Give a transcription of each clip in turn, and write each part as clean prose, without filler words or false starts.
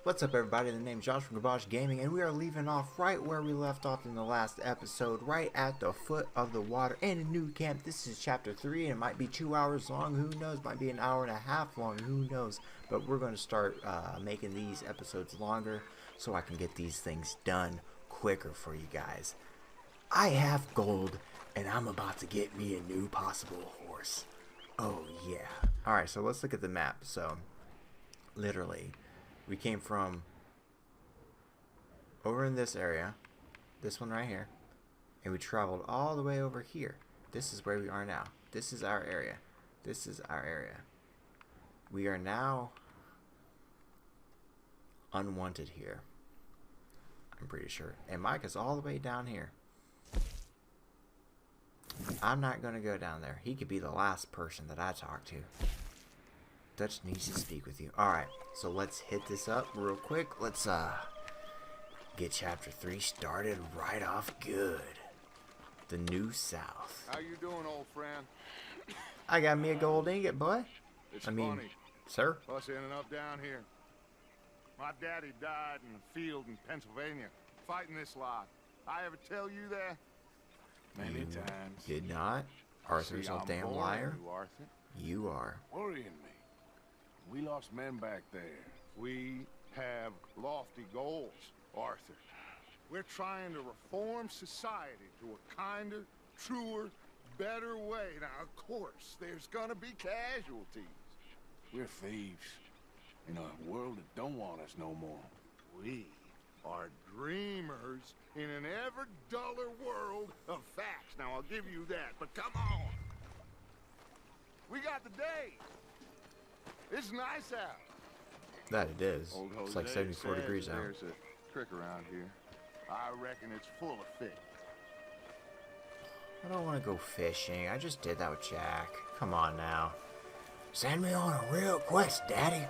What's up, everybody? The name's Josh from Kibosh Gaming, and we are leaving off right where we left off in the last episode, right at the foot of the water in a new camp. This is chapter 3, and it might be 2 hours long, who knows, might be an hour and a half long, who knows, but we're going to start making these episodes longer so I can get these things done quicker for you guys. I have gold, and I'm about to get me a new possible horse. Oh yeah. Alright, so let's look at the map. So, literally, we came from over in this area, this one right here, and we traveled all the way over here. This is where we are now. This is our area. This is our area. We are now unwanted here, I'm pretty sure. And Mike is all the way down here. I'm not going to go down there. He could be the last person that I talk to. Dutch needs to speak with you. Alright, so let's hit this up real quick. Let's get chapter 3 started right off good. The New South. How you doing, old friend? I got me a gold ingot, boy. It's I mean, funny. sir? Us ending up down here. My daddy died in the field in Pennsylvania, fighting this lot. I ever tell you that? Many You times. did not. Arthur's See, a I'm damn boring liar. you, Arthur. You are. Worrying me. We lost men back there. We have lofty goals, Arthur. We're trying to reform society to a kinder, truer, better way. Now, of course, there's gonna be casualties. We're thieves in a world that don't want us no more. We are dreamers in an ever duller world of facts. Now, I'll give you that, but come on. We got the day. It's nice out. That it is. Old It's like Jose 74 says degrees out. There's a creek around here. I reckon it's full of fish. I don't want to go fishing. I just did that with Jack. Come on now. Send me on a real quest, Daddy.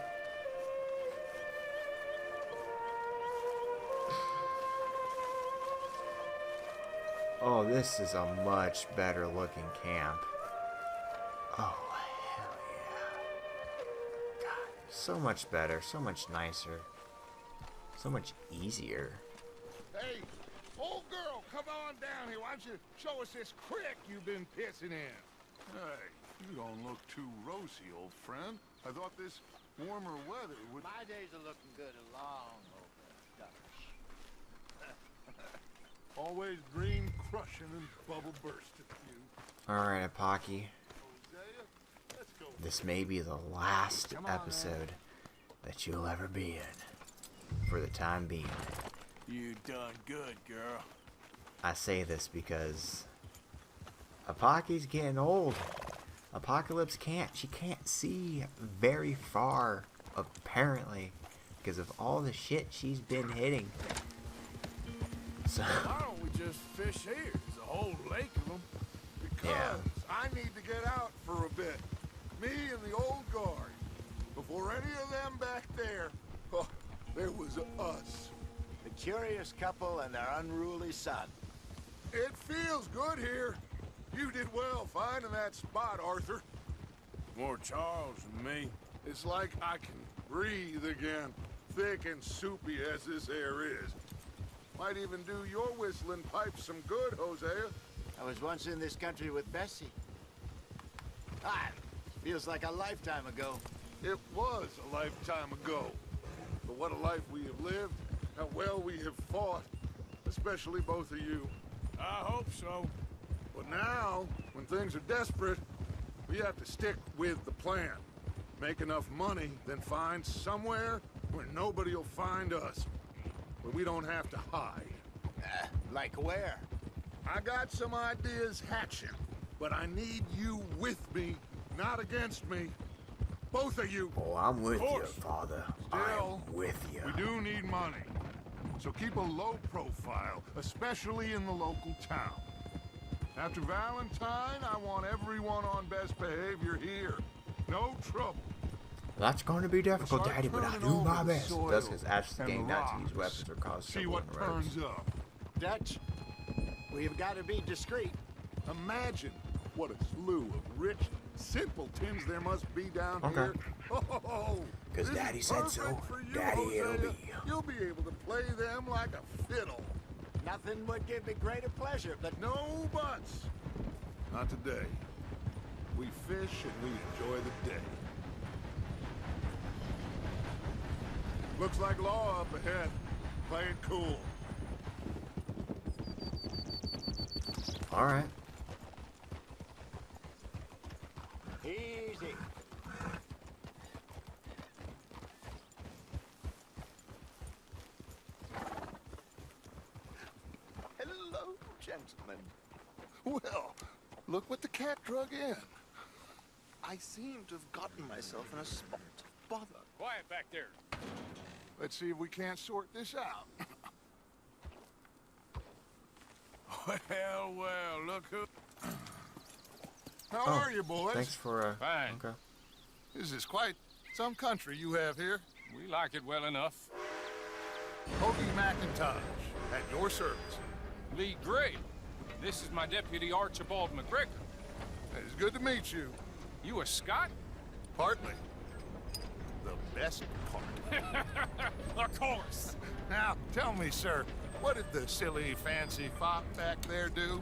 Oh, this is a much better looking camp. Oh, hell yeah. God, so much better, so much nicer, so much easier. Hey, old girl, come on down here. Why don't you show us this creek you've been pissing in? Hey, you don't look too rosy, old friend. I thought this warmer weather would... My days are looking good along over Always dream crushing and bubble bursting you. Alright, Apocky. Hosea, let's go. This may be the last Come on, episode that you'll ever be in. For the time being. You done good, girl. I say this because Apocky's getting old. Apocalypse she can't see very far, apparently, because of all the shit she's been hitting. So, Why don't we just fish here? There's a whole lake of them. Because Yeah. I need to get out for a bit. Me and the old guard. Before any of them back there, oh, there was us. The curious couple and their unruly son. It feels good here. You did well finding that spot, Arthur. More Charles than me. It's like I can breathe again, thick and soupy as this air is. Might even do your whistling pipes some good, Hosea. I was once in this country with Bessie. Ah, feels like a lifetime ago. It was a lifetime ago. But what a life we have lived, how well we have fought, especially both of you. I hope so. But now, when things are desperate, we have to stick with the plan. Make enough money, then find somewhere where nobody will find us. Where we don't have to hide. Like where? I got some ideas hatching, but I need you with me, not against me. Both of you. oh, I'm with you, course. Father. Still, I'm with you. We do need money. So keep a low profile, especially in the local town. After Valentine, I want everyone on best behavior here. No trouble. That's going to be difficult, Start Daddy, but I turning do over my the best. soil That's because Ash and getting the not to use rocks. weapons or cause See trouble what on the roads. turns up. Dutch, we've got to be discreet. Imagine what a slew of rich, simpletons there must be down Okay. here. Oh, 'Cause this Daddy is said so. perfect for you, Daddy, it'll Hosea. be. You'll be able to play them like a fiddle. Nothing would give me greater pleasure, but No buts. Not today. We fish and we enjoy the day. Looks like law up ahead. Play it cool. All right. easy. Hello, gentlemen. Well, look what the cat drug in. I seem to have gotten myself in a spot of bother. Quiet back there. Let's see if we can't sort this out. Well, look who... How are you, boys? Thanks for Fine. Okay. This is quite some country you have here. We like it well enough. Hoagie McIntosh, at your service. Lee Gray. This is my deputy Archibald McGregor. It's good to meet you. You a Scot? Partly. The best part. Of course. Now, tell me, sir, what did the silly, fancy fop back there do?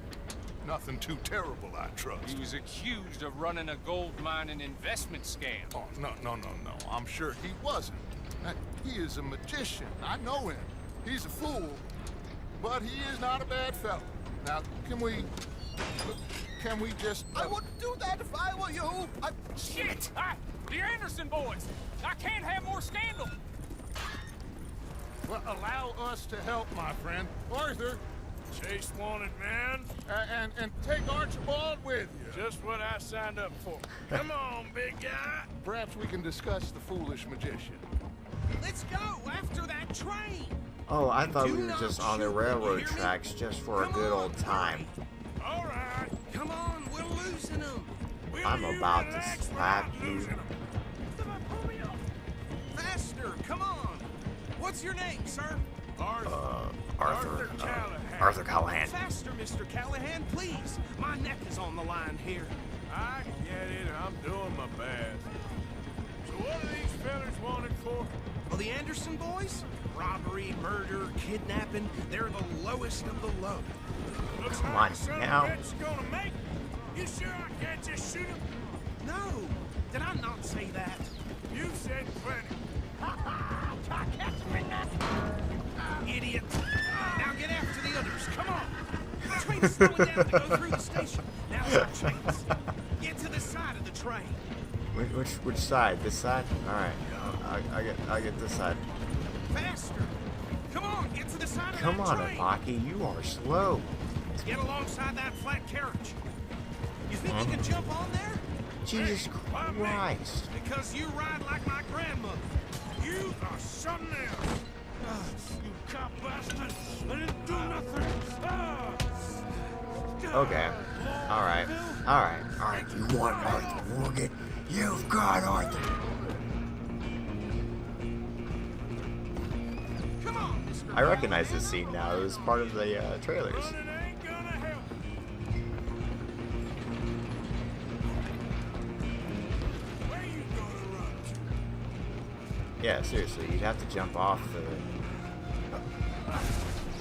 Nothing too terrible, I trust. He was accused of running a gold mining investment scam. Oh, no. I'm sure he wasn't. He is a magician. I know him. He's a fool, but he is not a bad fellow. Now, can we just... I wouldn't do that if I were you. Shit! The Anderson boys! I can't have more scandal! Well, allow us to help, my friend. Arthur, Chase wanted, man. and take Archibald with you. Just what I signed up for. Come on, big guy. Perhaps we can discuss the foolish magician. Let's go after that train. Oh, I thought we Do were not just on the shoot, railroad you hear me? tracks just for a Come good on, old time. All right. Come on, we're losing them. Will I'm you about to relax slap without you. losing 'em? Faster, come on. What's your name, sir? Arthur Callahan. Arthur Callahan. Faster, Mr. Callahan, please. My neck is on the line here. I get it. I'm doing my best. So what are these fellas wanted for? Well, the Anderson boys? Robbery, murder, kidnapping. They're the lowest of the low. Looks Come like on, the son now. of a bitch gonna make it. You sure I can't just shoot him? No, did I not say that? You said plenty. Idiot. Now get after the others, come on. The train is slowing down to go through the station. Now's our chance. Get to the side of the train. Which side? This side? All right. I get this side. Faster. Come on, get to the side of Come that on, train. Apaki, you are slow. Get alongside that flat carriage. You think you can jump on there? Jesus Christ. Because you ride like my grandmother. You are something else. You cop bastard. I didn't do nothing. Okay. All right. You want Arthur Morgan? You've got Arthur. Come on, Mr. I recognize this scene now. It was part of the trailers. Running ain't gonna help. Where you gonna run to? Yeah, seriously, you'd have to jump off the.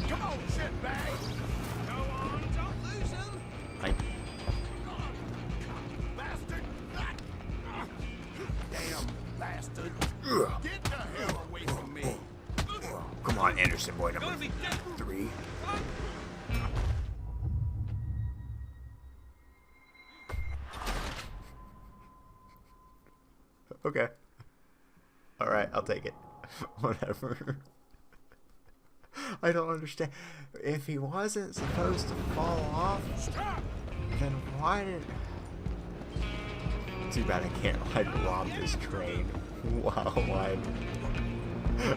Come on, shitbag! Go on, don't lose him. I, Bastard! Damn bastard! ugh. Get the hell away from me! Come on, Anderson boy Gonna number be dead. 3. Okay. All right, I'll take it. Whatever. I don't understand. If he wasn't supposed to fall off, Stop! then why did... Too bad I can't, like, rob this train. Wow, why?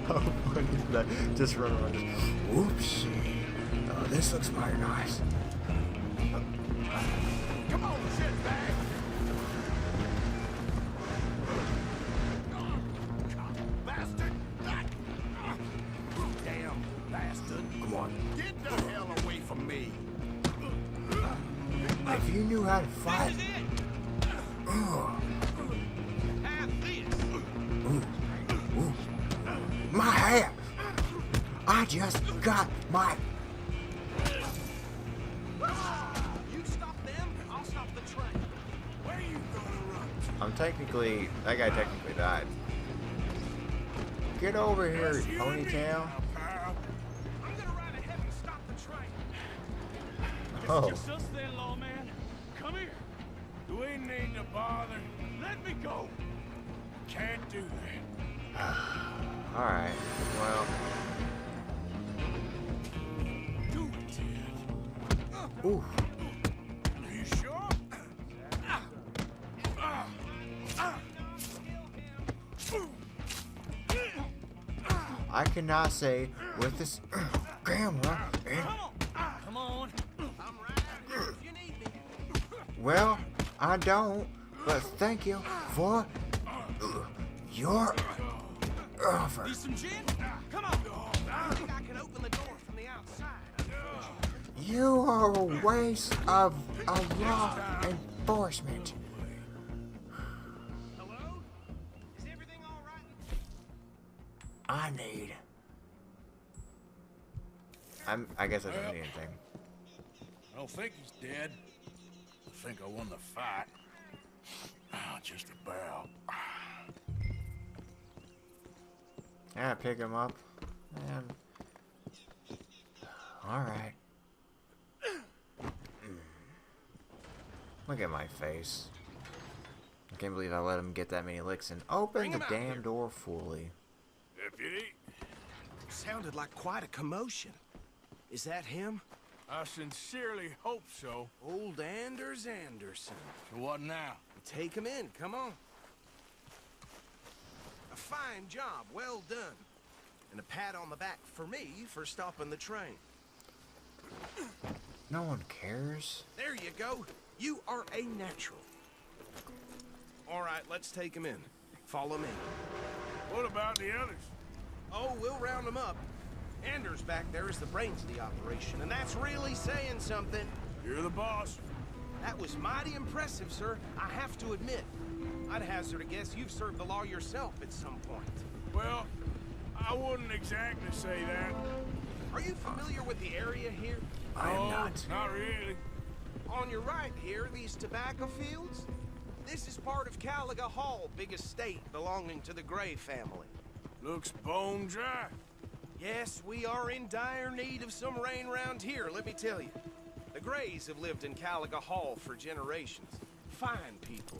How funny is that? Just run around, just... Oopsie. Oh, this looks mighty nice. Come on, shitbag! Bastard! Damn bastard! Come on. Get the hell away from me! If you knew how to fight... This is it. Have this. My hat! I just got my... You stop them, I'll stop the train. Where you gonna run? I'm technically... That guy technically died. Get over here, Just you and me ponytail. now, pal. I'm gonna ride ahead and stop the train. Oh. Just us then, lawman. Come here. You ain't need to bother. Let me go. Can't do that. Alright, well... Do it, Ted. Ooh. Are you sure? I cannot say with this camera and... Come on. I'm right here if you need me. Well, I don't, but thank you for your offer. Need some gin? Come on. I think I can open the door from the outside. You are a waste of law enforcement. Hello? Is everything all right? I need... I guess I don't need anything. I don't think he's dead. I think I won the fight. Ah, just about. Yeah, pick him up. And... Alright. Look at my face. I can't believe I let him get that many licks in. Open Bring the him out damn here. door fully. Deputy, Sounded like quite a commotion. Is that him? I sincerely hope so. Old Anders Anderson. So what now? Take him in, come on. A fine job, well done. And a pat on the back for me for stopping the train. No one cares. There you go. You are a natural. All right, let's take him in. Follow me. What about the others? Oh, we'll round them up. Anders back there is the brains of the operation, and that's really saying something. You're the boss. That was mighty impressive, sir. I have to admit. I'd hazard a guess you've served the law yourself at some point. Well, I wouldn't exactly say that. Are you familiar with the area here? I am Oh, not. Not really. On your right here, these tobacco fields? This is part of Caliga Hall, big estate belonging to the Gray family. Looks bone dry. Yes, we are in dire need of some rain round here, let me tell you. The Grays have lived in Caliga Hall for generations. Fine people.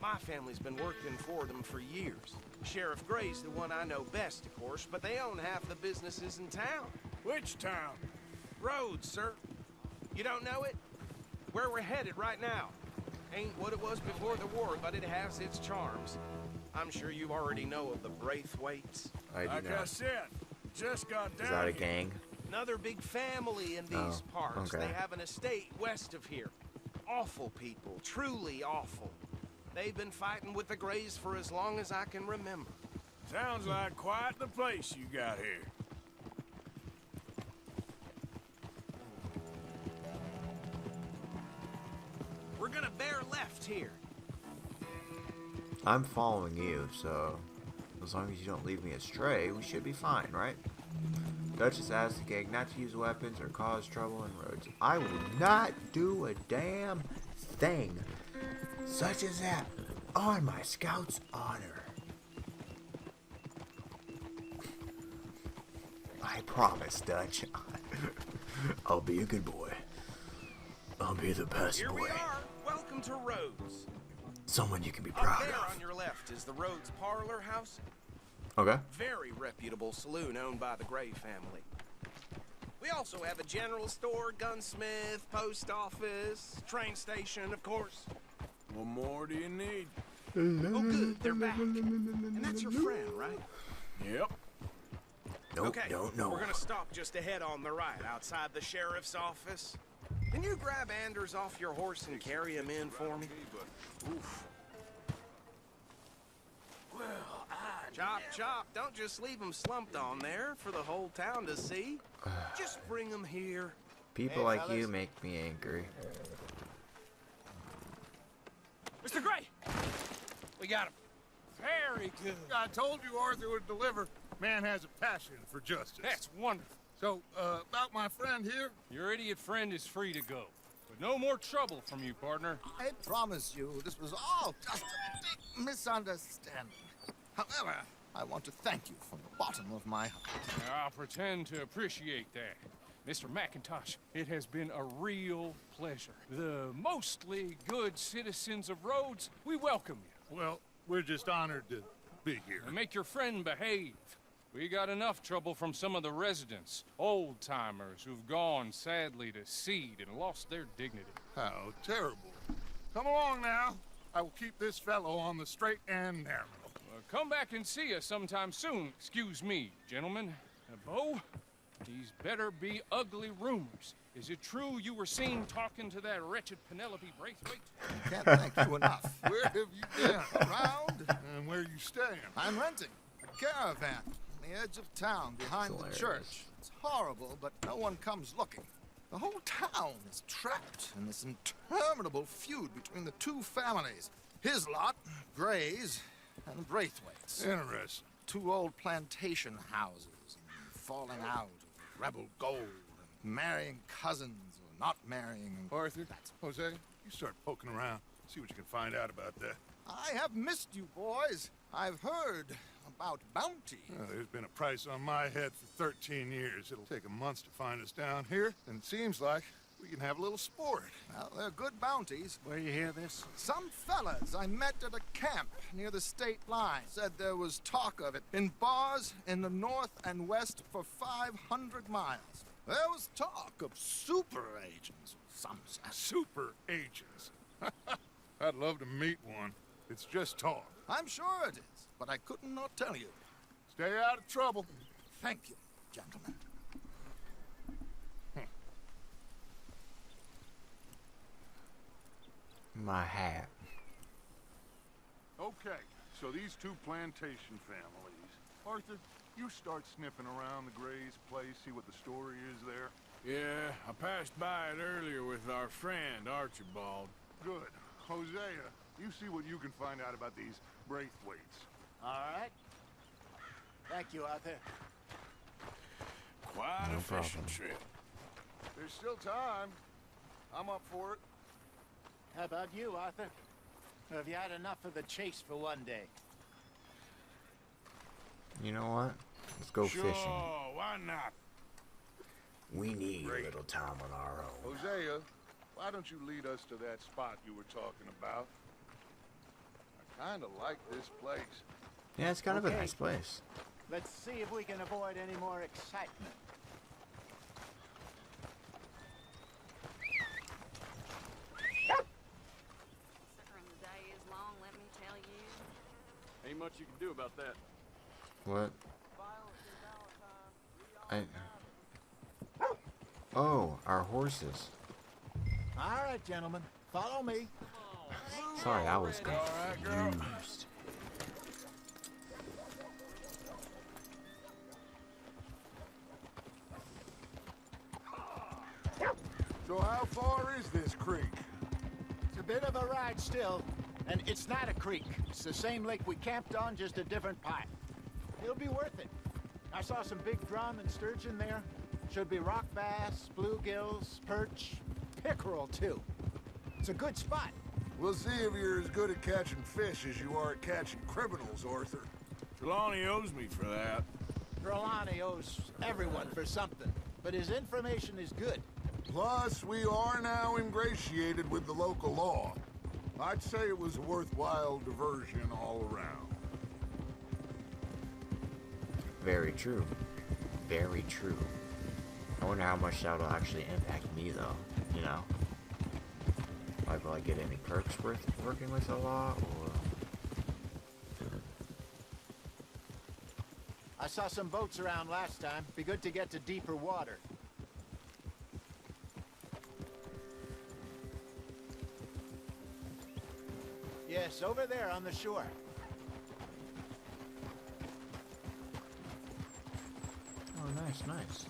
My family's been working for them for years. Sheriff Gray's the one I know best, of course, but they own half the businesses in town. Which town? Rhodes, sir. You don't know it? Where we're headed right now. Ain't what it was before the war, but it has its charms. I'm sure you already know of the Braithwaites. I do Like I not. said, just got down Is that a here. gang? Another big family in these Oh, parts. okay. They have an estate west of here. Awful people, truly awful. They've been fighting with the Grays for as long as I can remember. Sounds like quite the place you got here. We're gonna bear left here. I'm following you, so as long as you don't leave me astray, we should be fine, right? Duchess asked the gang not to use weapons or cause trouble in roads. I will not do a damn thing such as that on my scout's honor. I promise, Dutch. I'll be a good boy. I'll be the best Here boy. we are. Welcome to Rhodes. Someone you can be Up proud there of. on your left is the Rhodes Parlor House. Okay. Very reputable saloon owned by the Gray family. We also have a general store, gunsmith, post office, train station, of course. What more do you need? Oh, good, they're back. And that's your friend, right? Yep. Nope, Okay, don't know. we're gonna stop just ahead on the right, outside the sheriff's office. Can you grab Anders off your horse and carry him in for me? Oof. Well, Chop, chop, don't just leave him slumped on there for the whole town to see. Just bring him here. People Hey, like you fellas. make me angry. Mr. Gray! We got him. Very good. I told you Arthur would deliver. Man has a passion for justice. That's wonderful. So, about my friend here? Your idiot friend is free to go. But no more trouble from you, partner. I promise you, this was all just a big misunderstanding. However, I want to thank you from the bottom of my heart. I'll pretend to appreciate that. Mr. McIntosh, it has been a real pleasure. The mostly good citizens of Rhodes, we welcome you. Well, we're just honored to be here. And make your friend behave. We got enough trouble from some of the residents, old-timers who've gone, sadly, to seed and lost their dignity. How terrible. Come along now. I will keep this fellow on the straight and narrow. Come back and see us sometime soon. Excuse me, gentlemen. Bo, these better be ugly rumors. Is it true you were seen talking to that wretched Penelope Braithwaite? Can't thank you enough. Where have you been? Around? And where you staying? I'm renting a caravan on the edge of town behind the church. It's horrible, but no one comes looking. The whole town is trapped in this interminable feud between the two families. His lot, Gray's, and Braithwaite's. Interesting. Two old plantation houses, and falling out of rebel gold, and marrying cousins or not marrying. Arthur, Jose, you start poking around. See what you can find out about that. I have missed you, boys. I've heard about bounty. There's been a price on my head for 13 years. It'll take a month to find us down here, and it seems like we can have a little sport. Well, they're good bounties. Where you hear this? Some fellas I met at a camp near the state line said there was talk of it in bars in the north and west for 500 miles. There was talk of super agents of some sort. Super agents. I'd love to meet one. It's just talk. I'm sure it is, but I couldn't not tell you. Stay out of trouble. Thank you, gentlemen. My hat. Okay, so these two plantation families. Arthur, you start sniffing around the Gray's place, see what the story is there. Yeah, I passed by it earlier with our friend, Archibald. Good. Hosea, you see what you can find out about these Braithwaites. All right. Thank you, Arthur. Quite No a fishing problem. trip. There's still time. I'm up for it. How about you, Arthur? Or have you had enough of the chase for one day? You know what? Let's go Sure, fishing. why not? We need Great. a little time on our own. Hosea, why don't you lead us to that spot you were talking about? I kind of like this place. Yeah, it's kind of a Okay. nice place. Let's see if we can avoid any more excitement. Suckering the day is long, let me tell you. Ain't much you can do about that. What? Oh, our horses. All right, gentlemen. Follow me. Sorry, I was All right, girl. confused. So how far is this creek? It's a bit of a ride still, and it's not a creek. It's the same lake we camped on, just a different pipe. It'll be worth it. I saw some big drum and sturgeon there. Should be rock bass, bluegills, perch, pickerel too. It's a good spot. We'll see if you're as good at catching fish as you are at catching criminals, Arthur. Trelawney owes me for that. Trelawney owes everyone for something, but his information is good. Plus, we are now ingratiated with the local law. I'd say it was a worthwhile diversion all around. Very true. Very true. I wonder how much that'll actually impact me, though. You know? Like, will I get any perks worth working with the law, or... I saw some boats around last time. Be good to get to deeper water. Yes, over there on the shore. Oh, nice, nice.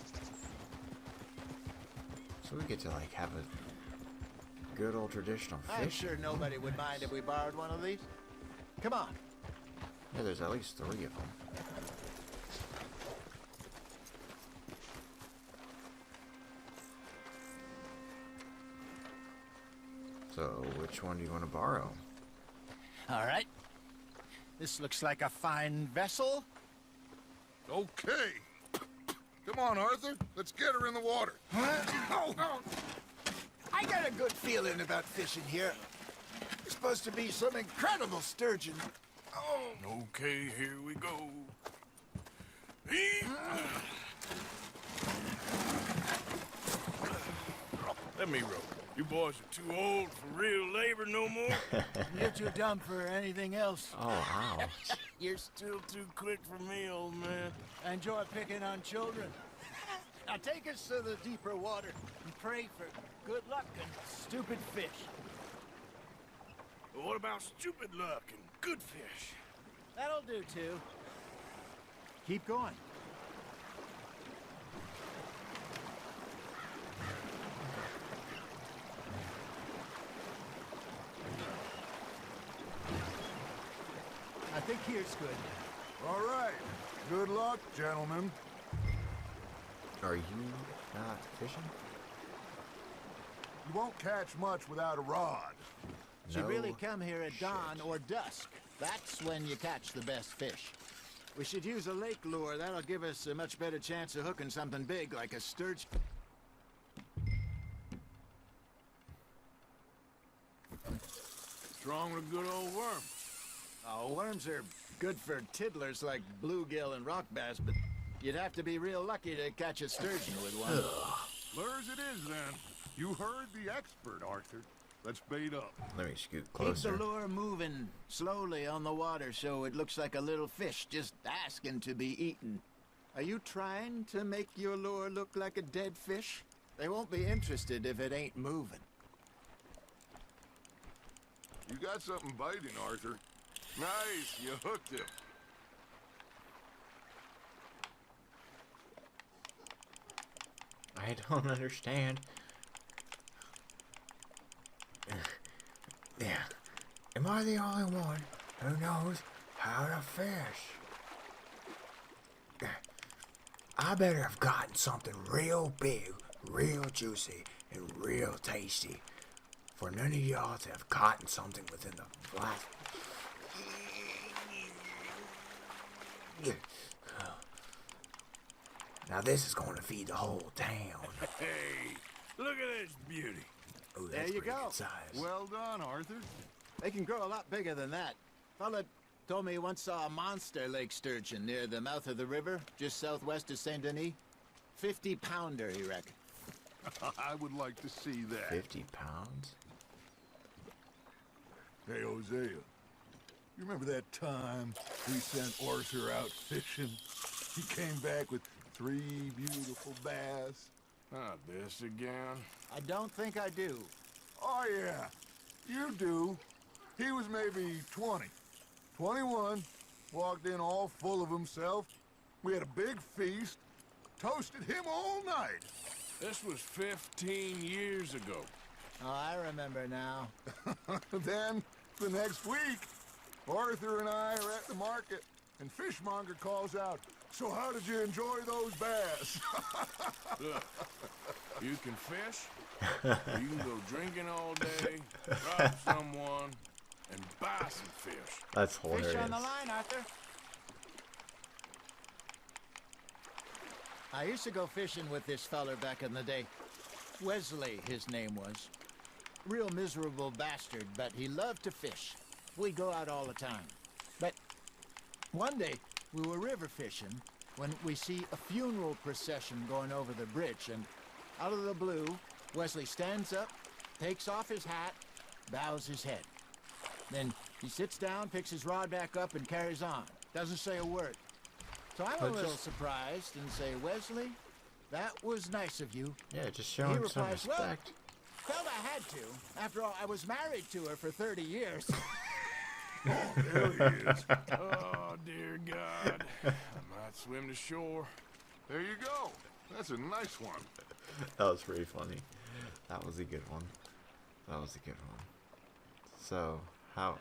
So we get to, like, have a Good old traditional I'm fishing. sure nobody would mind if we borrowed one of these. Come on. Yeah, there's at least 3 of them. So, which one do you want to borrow? All right. This looks like a fine vessel. Okay. Come on, Arthur. Let's get her in the water. Oh, I got a good feeling about fishing here. It's supposed to be some incredible sturgeon. Oh, Okay, here we go. Let me row. You boys are too old for real labor no more. you're too dumb for anything else. Oh, wow. You're still too quick for me, old man. I enjoy picking on children. Now take us to the deeper water and pray for good luck and stupid fish. But what about stupid luck and good fish? That'll do, too. Keep going. I think here's good. All right. Good luck, gentlemen. Are you not fishing? You won't catch much without a rod. You No really come here at dawn shit. or dusk. That's when you catch the best fish. We should use a lake lure. That'll give us a much better chance of hooking something big like a sturgeon. What's wrong with a good old worm? Oh, worms are good for tiddlers like bluegill and rock bass, but you'd have to be real lucky to catch a sturgeon with one. Lures it is, then. You heard the expert, Arthur. Let's bait up. Let me scoot Keep closer. the lure moving slowly on the water so it looks like a little fish just asking to be eaten. Are you trying to make your lure look like a dead fish? They won't be interested if it ain't moving. You got something biting, Arthur. Nice, you hooked him. I don't understand. Yeah. Am I the only one who knows how to fish? I better have gotten something real big, real juicy, and real tasty for none of y'all to have gotten something within the last... Now this is going to feed the whole town. Hey, look at this beauty. Ooh, There that's you pretty go. good size. Well done, Arthur. They can grow a lot bigger than that. Fella told me he once saw a monster lake sturgeon near the mouth of the river, just southwest of Saint Denis. 50-pounder, he reckoned. I would like to see that. 50 pounds? Hey, Hosea. You remember that time we sent Arthur out fishing? He came back with 3 beautiful bass. Not this again. I don't think I do. Oh, yeah. You do. He was maybe 20. 21. Walked in all full of himself. We had a big feast. Toasted him all night. This was 15 years ago. Oh, I remember now. Then, the next week, Arthur and I are at the market, and Fishmonger calls out, "So how did you enjoy those bass?" Look, you can fish, you can go drinking all day, rob someone, and buy some fish. That's hilarious. Fish on the line, Arthur. I used to go fishing with this feller back in the day. Wesley, his name was. Real miserable bastard, but he loved to fish. We'd go out all the time. But one day, we were river fishing when we see a funeral procession going over the bridge, and out of the blue, Wesley stands up, takes off his hat, bows his head. Then he sits down, picks his rod back up, and carries on. Doesn't say a word. So I'm a But little just- surprised and say, "Wesley, that was nice of you." Yeah, just showing some replies, "Well, respect. Felt I had to. After all, I was married to her for 30 years. There he is. Oh, dear God. I might swim to shore. There you go. That's a nice one. That was pretty funny. That was a good one. That was a good one. So, how...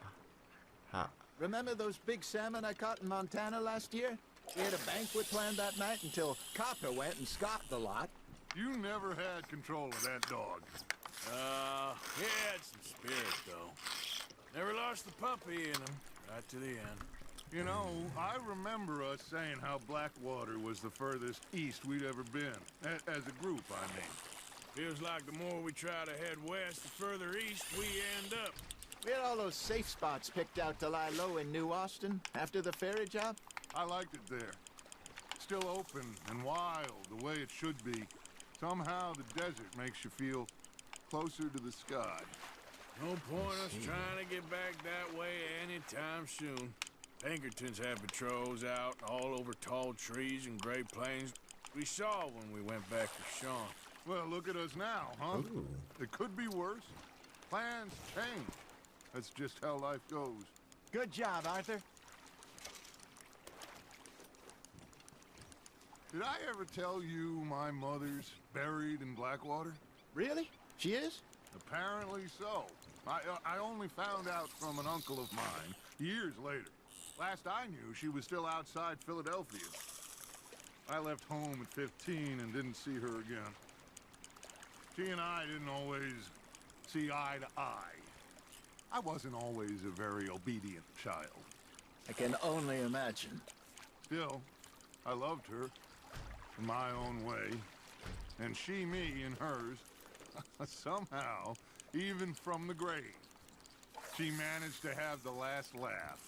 Remember those big salmon I caught in Montana last year? We had a banquet planned that night until Copper went and scoffed the lot. You never had control of that dog. He had some spirit, though. Never lost the puppy in him, right to the end. You know, I remember us saying how Blackwater was the furthest east we'd ever been. As a group, I mean. Feels like the more we try to head west, the further east we end up. We had all those safe spots picked out to lie low in New Austin after the ferry job. I liked it there. Still open and wild, the way it should be. Somehow the desert makes you feel closer to the sky. No point us trying to get back that way anytime soon. Pinkertons had patrols out all over tall trees and Great Plains. We saw when we went back to Sean. Well, look at us now, huh? Ooh. It could be worse. Plans change. That's just how life goes. Good job, Arthur. Did I ever tell you my mother's buried in Blackwater? Really? She is? Apparently so. I only found out from an uncle of mine years later. Last I knew, she was still outside Philadelphia. I left home at 15 and didn't see her again. She and I didn't always see eye to eye. I wasn't always a very obedient child. I can only imagine. Still, I loved her in my own way, and she me in hers. Somehow, even from the grave, she managed to have the last laugh.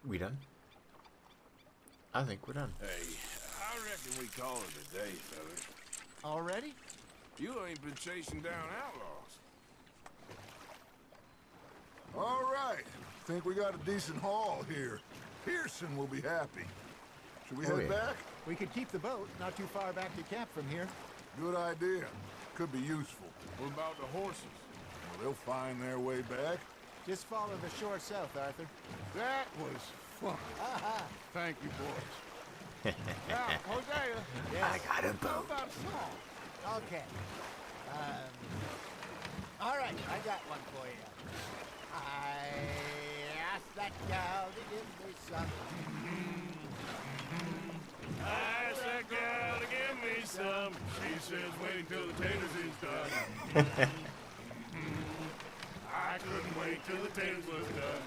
We done? I think we're done. Hey, I reckon we call it a day, fellas. Already? You ain't been chasing down outlaws. All right. Think we got a decent haul here. Pearson will be happy. Should we Oh, head yeah. back? We could keep the boat not too far back to camp from here. Good idea. Could be useful. What about the horses? Well, they'll find their way back. Just follow the shore south, Arthur. That was fun. Thank you, boys. Now, Hosea, Yes. got a how boat. about a song? Okay. All right, I got one for you. I asked that gal to give me some. I asked that gal to give me some. She says wait till the taters is done. I couldn't wait till the taters was done.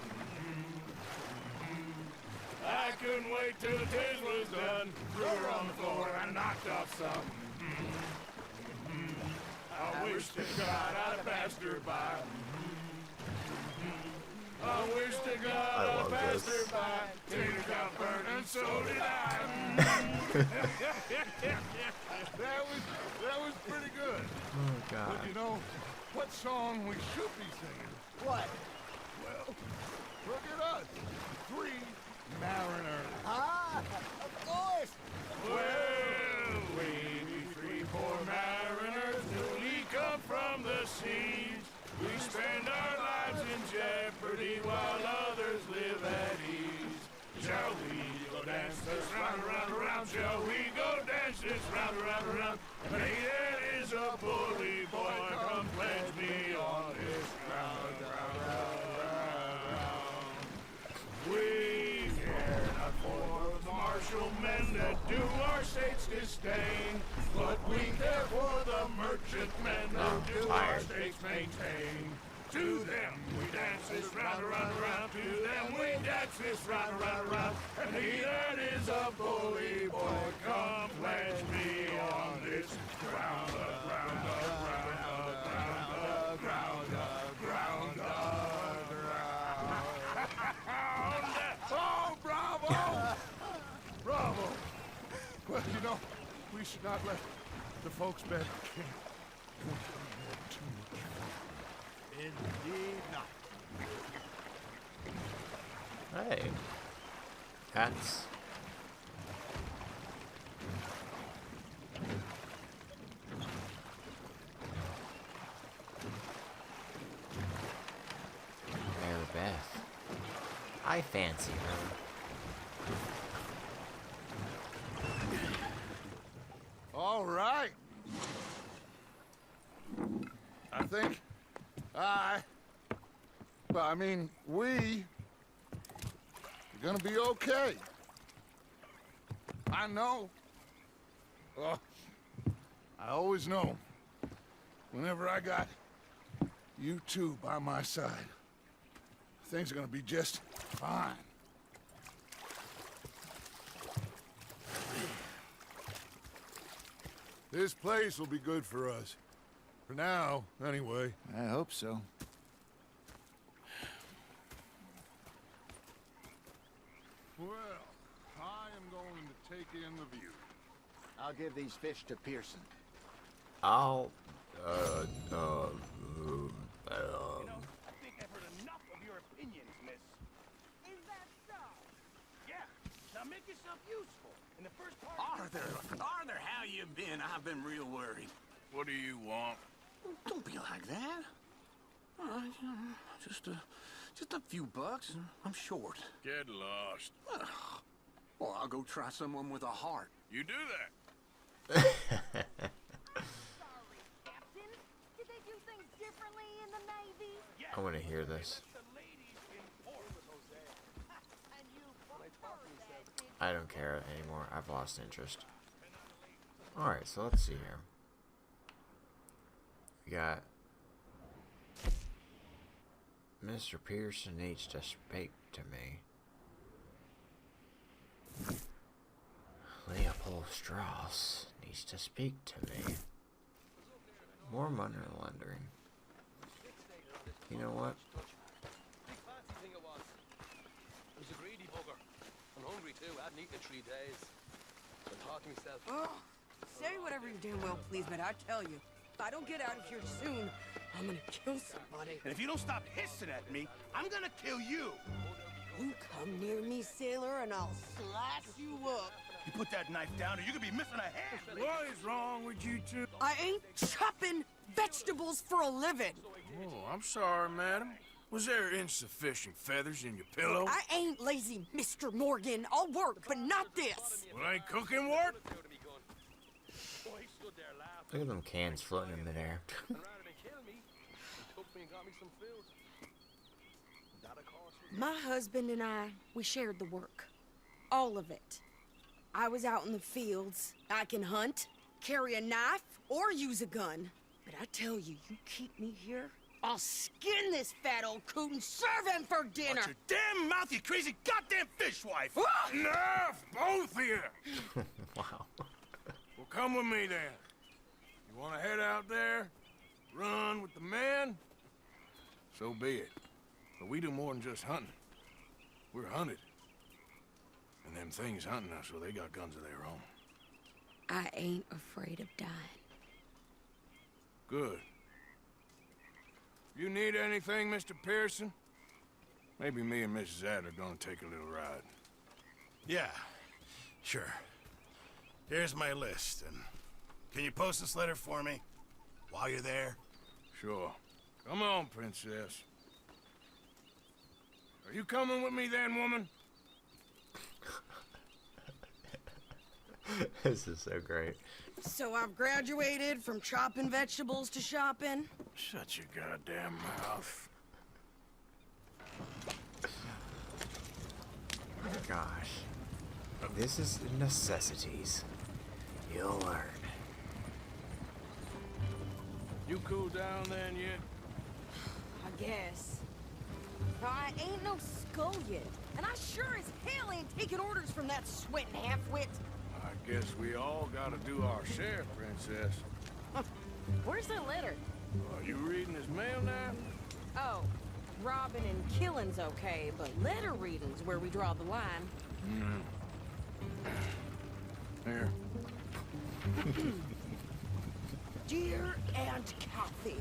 I couldn't wait till the taters was done. Threw her on the floor and knocked off some. I wish to God I'd have passed her by. I wish to God I I'd love passed this. her by. Tater got burned and so did I. That was pretty good. Oh, God. But you know, what song we should be singing? What? Well, look at us. 3 mariners. Ah, of course. Well, we be 3 poor mariners newly come from the seas. We spend our lives in jeopardy while others live at ease. Shall we go dance this round, around, around? Shall we go dance this round, around, around? Hey, that is a bully boy, come pledge me on this ground, ground, ground, ground. We care not for the martial men that do our state's disdain, but we care for the merchant men that do our state's maintain. To them we dance this round, around, around. To them we dance this round, around, around. And he that is a bully boy, come pledge me on this ground, ground, ground, ground, ground, ground, ground. Oh, bravo! Bravo! Well, you know, we should not let the folks back at camp think we had too much fun. Indeed not. Hey. That's... Beth. I fancy her. All right. think we are gonna be okay. I know. Oh, I always know. Whenever I got you two by my side, things are gonna be just fine. This place will be good for us. For now, anyway. I hope so. Well, I am going to take in the view. I'll give these fish to Pearson. I'll, I think I've heard enough of your opinions, miss. Is that so? Yeah, now make yourself useful. In the first part... Arthur, how you been? I've been real worried. What do you want? Don't be like that. Just a few bucks. I'm short. Get lost. Well, I'll go try someone with a heart. You do that. Sorry, Captain. Did they do things differently in the Navy? I want to hear this. And you prefer that, did I don't care anymore. I've lost interest. Alright, so let's see here. We got Mr. Pearson needs to speak to me. Leopold Strauss needs to speak to me. More money laundering. You know what? Big fancy thing it was. I was a greedy bugger. I'm hungry too. I hadn't eaten in 3 days. So I thought to myself, Oh, say whatever you damn well please, but I tell you, if I don't get out of here soon, I'm gonna kill somebody. And if you don't stop hissing at me, I'm gonna kill you. You come near me, sailor, and I'll slice you up. You put that knife down or you're gonna be missing a hand. What is wrong with you two? I ain't chopping vegetables for a living. Oh, I'm sorry, madam. Was there insufficient feathers in your pillow? I ain't lazy, Mr. Morgan. I'll work, but not this. Well, ain't cooking work? oh, he stood there laughing. Look at them cans floating in midair. And rather than kill me, he took me and got me some food. That, of course, was My husband and I, we shared the work. All of it. I was out in the fields. I can hunt, carry a knife, or use a gun. But I tell you, you keep me here, I'll skin this fat old coot and serve him for dinner. Watch your damn mouth, you crazy goddamn fishwife. Enough, both of you. Wow. Well, come with me then. You want to head out there, run with the men? So be it. But we do more than just hunting. We're hunted. And them things hunting us, so they got guns of their own. I ain't afraid of dying. Good. You need anything, Mr. Pearson? Maybe me and Mrs. Adler are gonna take a little ride. Yeah, sure. Here's my list, and can you post this letter for me while you're there? Sure. Come on, princess. Are you coming with me then, woman? This is so great. So I've graduated from chopping vegetables to shopping. Shut your goddamn mouth. Gosh. This is necessities. You'll learn. You cool down then yet? I guess. I ain't no scullion, and I sure as hell ain't taking orders from that sweating half-wit. I guess we all gotta do our share, princess. Where's that letter? Are you reading his mail now? Oh, robbing and killing's okay, but letter reading's where we draw the line. Here. Dear Aunt Kathy,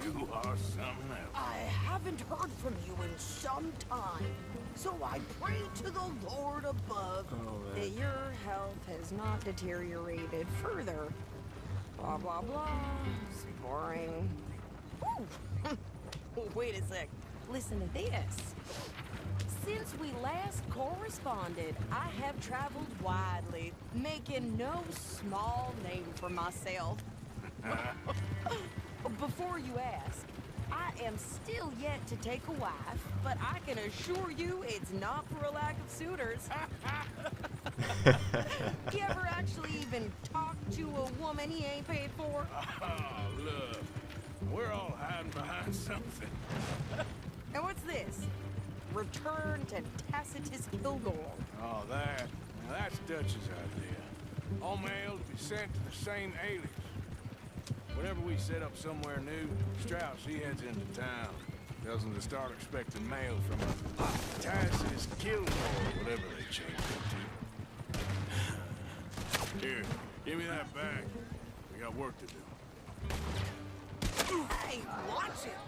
You are something else. I haven't heard from you in some time, so I pray to the Lord above that your health has not deteriorated further. Blah, blah, blah. It's boring. Ooh. Wait a sec. Listen to this. Since we last corresponded, I have traveled widely, making no small name for myself. Before you ask, I am still yet to take a wife, but I can assure you it's not for a lack of suitors. You ever actually even talk to a woman he ain't paid for? Oh, look. We're all hiding behind something. And what's this? Return to Tacitus Kilgore. Oh, that's Dutch's idea. All mail to be sent to the same alias. Whenever we set up somewhere new, Strauss, he heads into town. Tells them to start expecting mail from a Tacitus Kilgore, whatever they changed it to. Here, give me that bag. We got work to do. Hey, watch it!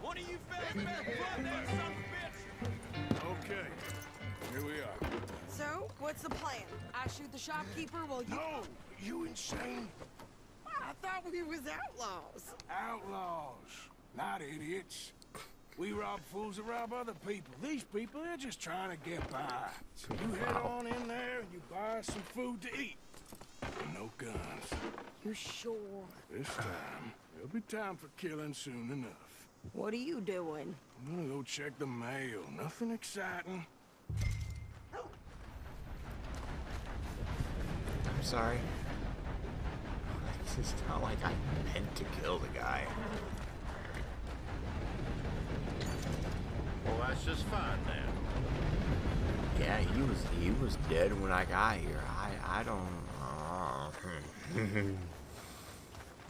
One of you fellas better run that son of a bitch! Okay, here we are. So, what's the plan? I shoot the shopkeeper while you... No! You insane? I thought we was outlaws. Outlaws, not idiots. We rob fools that rob other people. These people, they're just trying to get by. So you head on in there and you buy some food to eat. No guns. You're sure? This time, there'll be time for killing soon enough. What are you doing? I'm gonna go check the mail. Nothing exciting. I'm sorry. It's not like I meant to kill the guy. Well, that's just fine then. Yeah, he was dead when I got here. I don't.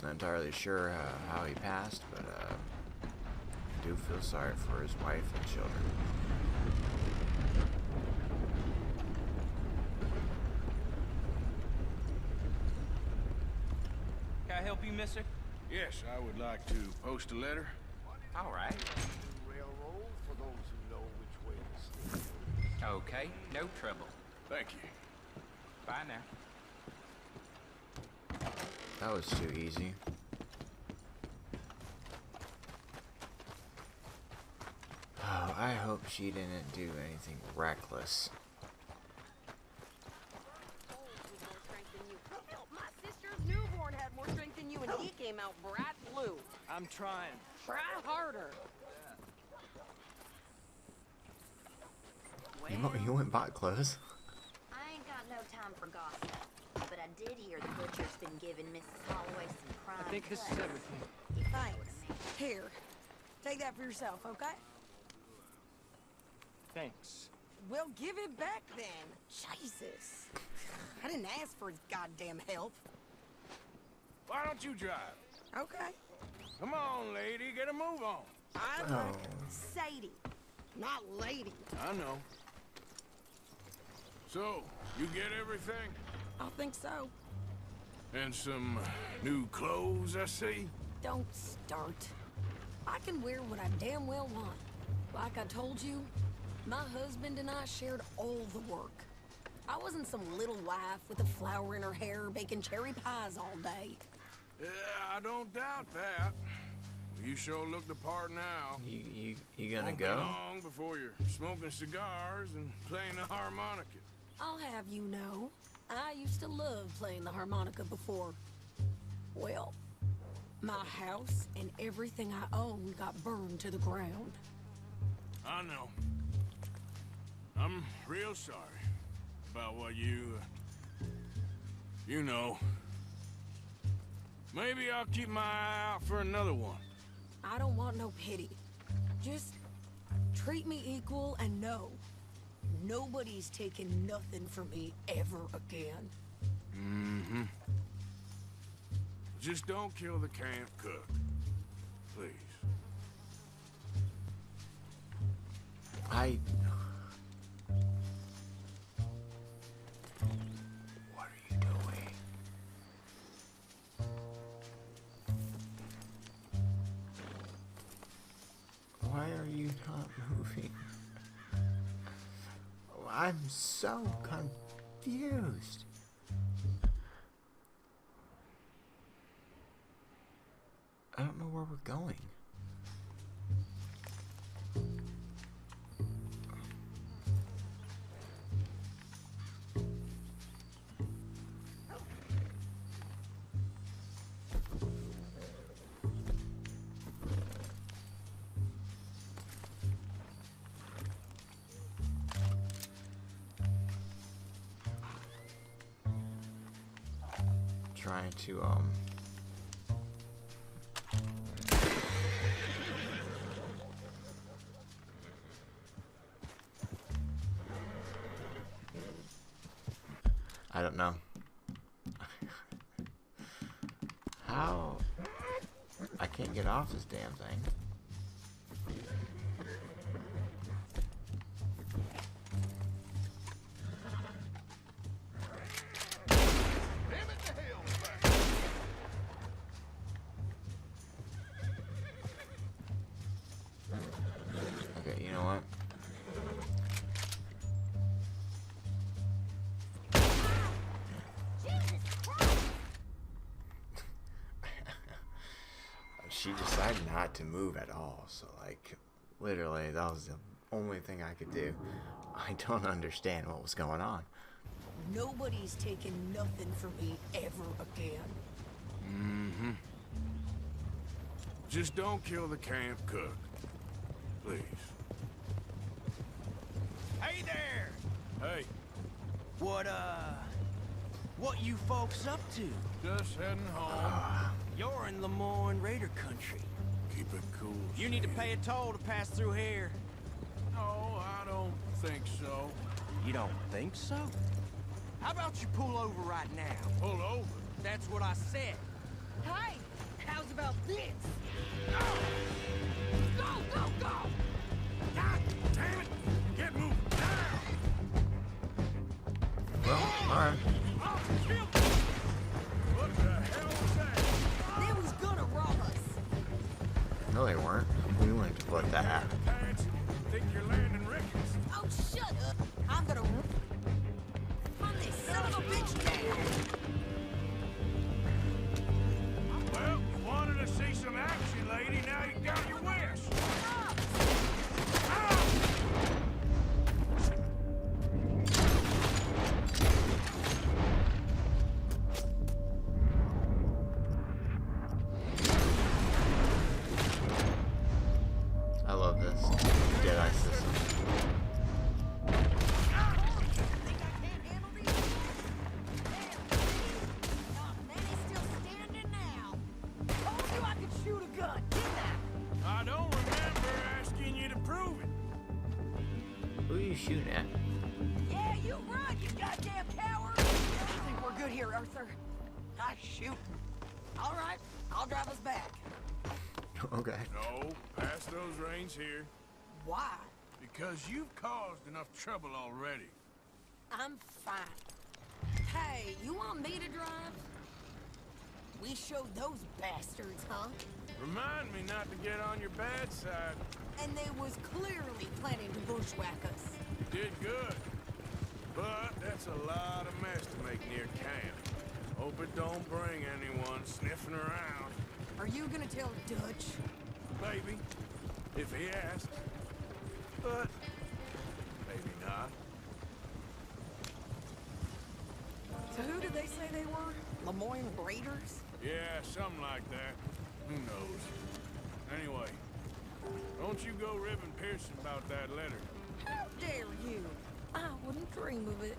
Not entirely sure how he passed, but I do feel sorry for his wife and children. Can I help you, mister? Yes, I would like to post a letter. All right. Railroad for those who know which way to steer. Okay, no trouble. Thank you. Bye now. That was too easy. Oh, I hope she didn't do anything reckless. My sister's newborn had more strength than you, and he came out bright blue. I'm trying. Try harder. You went and bought clothes? I ain't got no time for gossip. But I did hear the butcher's been giving Mrs. Holloway some prime I think this is cuts. everything. Thanks. Here, take that for yourself, okay? Thanks. We'll give it back then. Jesus. I didn't ask for his goddamn help. Why don't you drive? Okay. Come on, lady, get a move on. I'm like Sadie, not lady. I know. So, you get everything? I think so. And some new clothes, I see? Don't start. I can wear what I damn well want. Like I told you, my husband and I shared all the work. I wasn't some little wife with a flower in her hair baking cherry pies all day. Yeah, I don't doubt that. You sure look the part now. You gonna Won't be go? long before you're smoking cigars and playing the harmonica. I'll have you know, I used to love playing the harmonica before. Well, my house and everything I owned got burned to the ground. I know. I'm real sorry about what you know. Maybe I'll keep my eye out for another one. I don't want no pity. Just treat me equal and know nobody's taking nothing from me ever again. Mm-hmm. Just don't kill the camp cook. Please. What are you doing? Why are you not moving? I'm so confused. I don't know where we're going. trying to I don't know. How? I can't get off this damn thing. Okay, you know what? She decided not to move at all, so like literally that was the only thing I could do. I don't understand what was going on. Nobody's taking nothing from me ever again. Mm-hmm. Just don't kill the camp cook. Please. Hey there! Hey, What you folks up to? just heading home. You're in Lemoyne Raider country. Keep it cool. You need to Steve. pay a toll to pass through here. No, I don't think so. You don't think so? How about you pull over right now? Pull over. That's what I said. Hey, how's about this? Go, go, go! God damn it! Get moving now! Well, alright. I'll kill you! What the hell was that? They was gonna rob us. No, they weren't. We went to put that. Pants, think you're landing Ricketts? Oh, shut up. I'm gonna run this son of a bitch down. Well, you wanted to see some action, lady. Now you got your wish. I love this Jedi system. Think I can't handle these? Damn, Manny's still standing now. Told you I could shoot a gun, didn't I? I don't remember asking you to prove it. Who are you shooting at? Yeah, you run, you goddamn coward! I think we're good here, Arthur. I shoot. All right, I'll drive us back. Okay. No, pass those reins here. Why? Because you've caused enough trouble already. I'm fine. Hey, you want me to drive? We showed those bastards, huh? Remind me not to get on your bad side. And they was clearly planning to bushwhack us. You did good. But that's a lot of mess to make near camp. Hope it don't bring anyone sniffing around. Are you gonna tell Dutch? Maybe. If he asks. But maybe not. So who did they say they were? Lemoyne Raiders? Yeah, something like that. Who knows? Anyway, don't you go ribbing Pearson about that letter. How dare you? I wouldn't dream of it.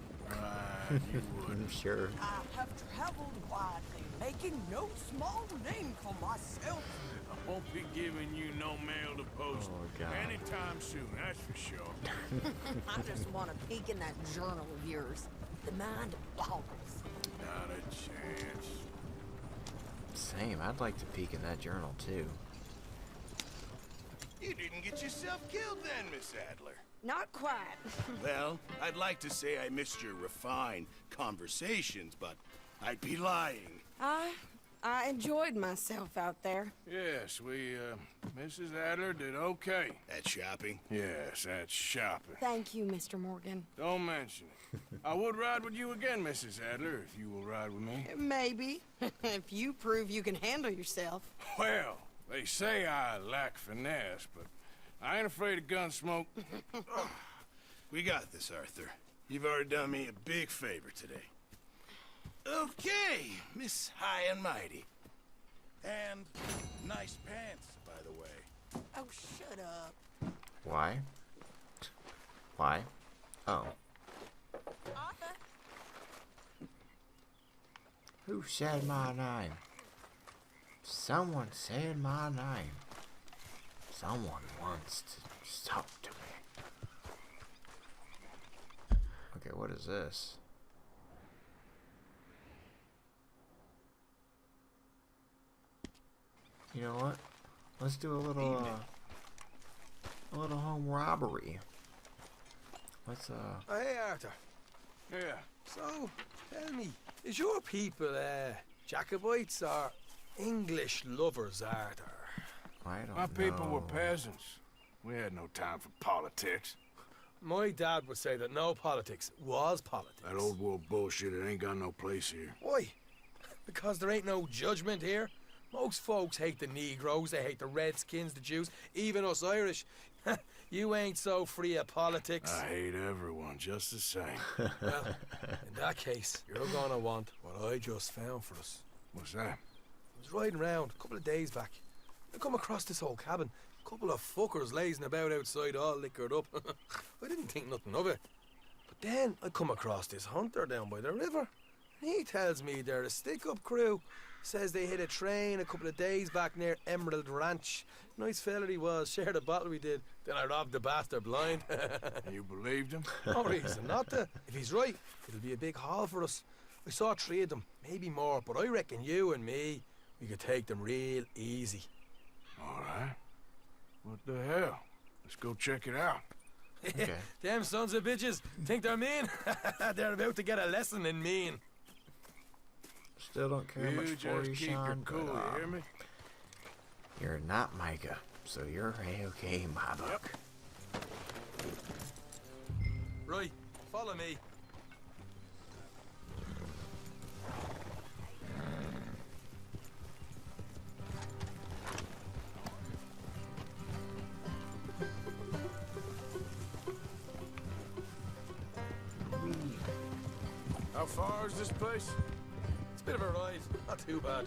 You would. I'm sure. I have traveled widely, making no small name for myself. I won't be giving you no mail to post Oh, God. anytime soon, that's for sure. I just want to peek in that journal of yours. The mind boggles. Not a chance. Same. I'd like to peek in that journal too. You didn't get yourself killed then, Miss Adler. Not quite. Well, I'd like to say I missed your refined conversations, but I'd be lying. I enjoyed myself out there. Yes, Mrs. Adler did okay. At shopping? Yes, that's shopping. Thank you, Mr. Morgan. Don't mention it. I would ride with you again, Mrs. Adler, if you will ride with me. Maybe. If you prove you can handle yourself. Well, they say I lack finesse, but I ain't afraid of gun smoke. We got this, Arthur. You've already done me a big favor today. Okay, Miss High and Mighty. And nice pants, by the way. Oh, shut up. Why? Why? Oh. Arthur? Who said my name? Someone said my name. Someone wants to talk to me. Okay, what is this? You know what? Let's do a little home robbery. Let's Hey, Arthur. Yeah. So, tell me, is your people, Jacobites or English lovers, Arthur? I don't know. My people were peasants. We had no time for politics. My dad would say that no politics was politics. That old world bullshit, it ain't got no place here. Why? Because there ain't no judgment here? Most folks hate the Negroes, they hate the Redskins, the Jews, even us Irish. You ain't so free of politics. I hate everyone just the same. Well, in that case, you're gonna want what I just found for us. What's that? I was riding around a couple of days back. I come across this old cabin. A couple of fuckers lazing about outside all liquored up. I didn't think nothing of it. But then I come across this hunter down by the river. And he tells me they're a stick-up crew. Says they hit a train a couple of days back near Emerald Ranch. Nice fella he was, shared a bottle we did. Then I robbed the bastard blind. You believed him? No reason not to. If he's right, it'll be a big haul for us. I saw 3 of them, maybe more, but I reckon you and me, we could take them real easy. All right. What the hell? Let's go check it out. Okay. Them sons of bitches think they're mean. They're about to get a lesson in mean. Still don't care much for you, keep your Sean, cool, but, you hear me? you're not Micah, so you're A-okay in my book. Right, follow me. How far is this place? It's a bit of a ride, not too bad.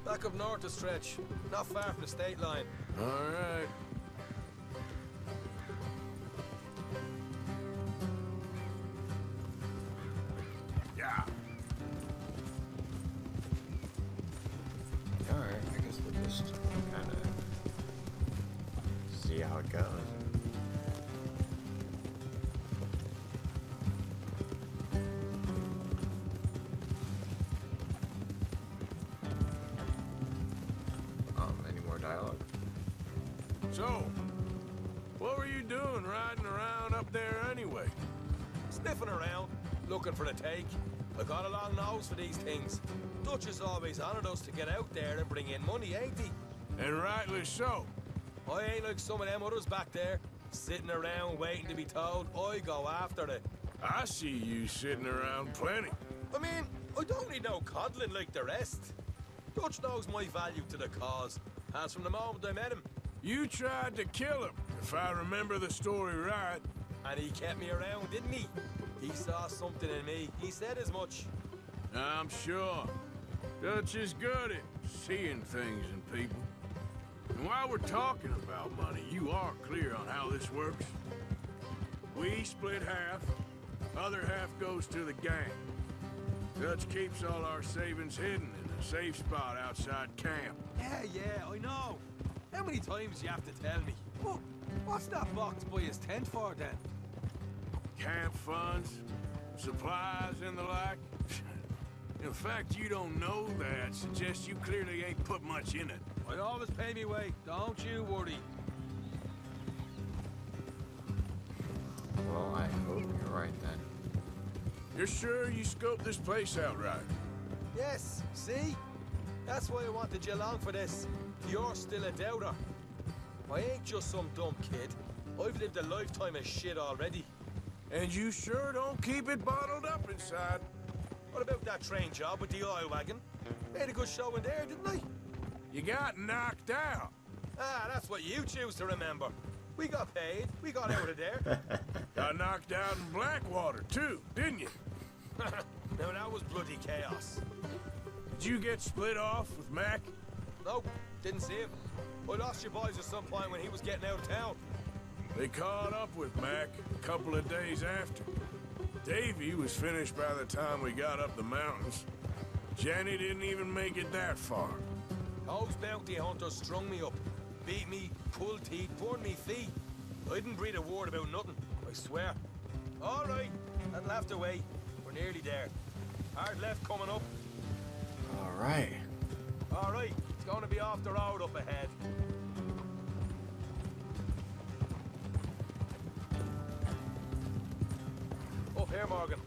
Back up north a stretch, not far from the state line. All right. Yeah. Alright, I guess we'll just kind of see how it goes. Any more dialogue? So, what were you doing riding around up there anyway? Sniffing around, looking for the take. I got a long nose for these things. Dutch has always honoured us to get out there and bring in money, ain't he? And rightly so. I ain't like some of them others back there, sitting around waiting to be told. I go after it. I see you sitting around plenty. I mean, I don't need no coddling like the rest. Dutch knows my value to the cause, as from the moment I met him. You tried to kill him, if I remember the story right. And he kept me around, didn't he? He saw something in me. He said as much. I'm sure. Dutch is good at seeing things in people. And while we're talking about money, you are clear on how this works? We split half, other half goes to the gang. Dutch keeps all our savings hidden in a safe spot outside camp. Yeah, I know. How many times you have to tell me? What's that box by his tent for, then? Camp funds, supplies, and the like. In fact, you don't know that suggests you clearly ain't put much in it. I always pay me way, don't you worry. Well, I hope you're right then. You're sure you scoped this place out right? Yes, see? That's why I wanted you along for this. You're still a doubter. I ain't just some dumb kid. I've lived a lifetime of shit already. And you sure don't keep it bottled up inside. What about that train job with the oil wagon? Made a good show in there, didn't I? You got knocked out. Ah, that's what you choose to remember. We got paid. We got out of there. Got knocked out in Blackwater, too, didn't you? Now, that was bloody chaos. Did you get split off with Mac? Nope, didn't see him. I lost your boys at some point when he was getting out of town. They caught up with Mac a couple of days after. Davy was finished by the time we got up the mountains. Jenny didn't even make it that far. Those bounty hunters strung me up. Beat me, pulled teeth, burned me feet. I didn't breathe a word about nothing, I swear. All right, and laughed away. We're nearly there. Hard left coming up. All right. All right, it's going to be off the road up ahead. Up here, Morgan.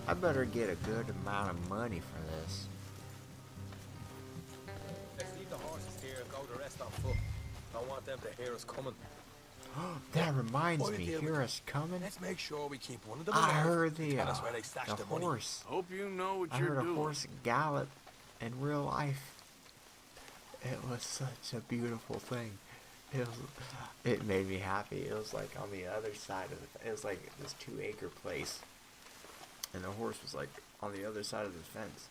I better get a good amount of money for this. Let's leave the horses here and go the rest on foot. Don't want them to hear us coming. That reminds me, hear us coming? Let's make sure we keep one of them I alive heard to the tell us where they stashed the money. horse. Hope you know what I you're heard a doing. horse gallop in real life. It was such a beautiful thing. It made me happy. It was like on the other side of it was like this 2-acre place, and the horse was like on the other side of the fence.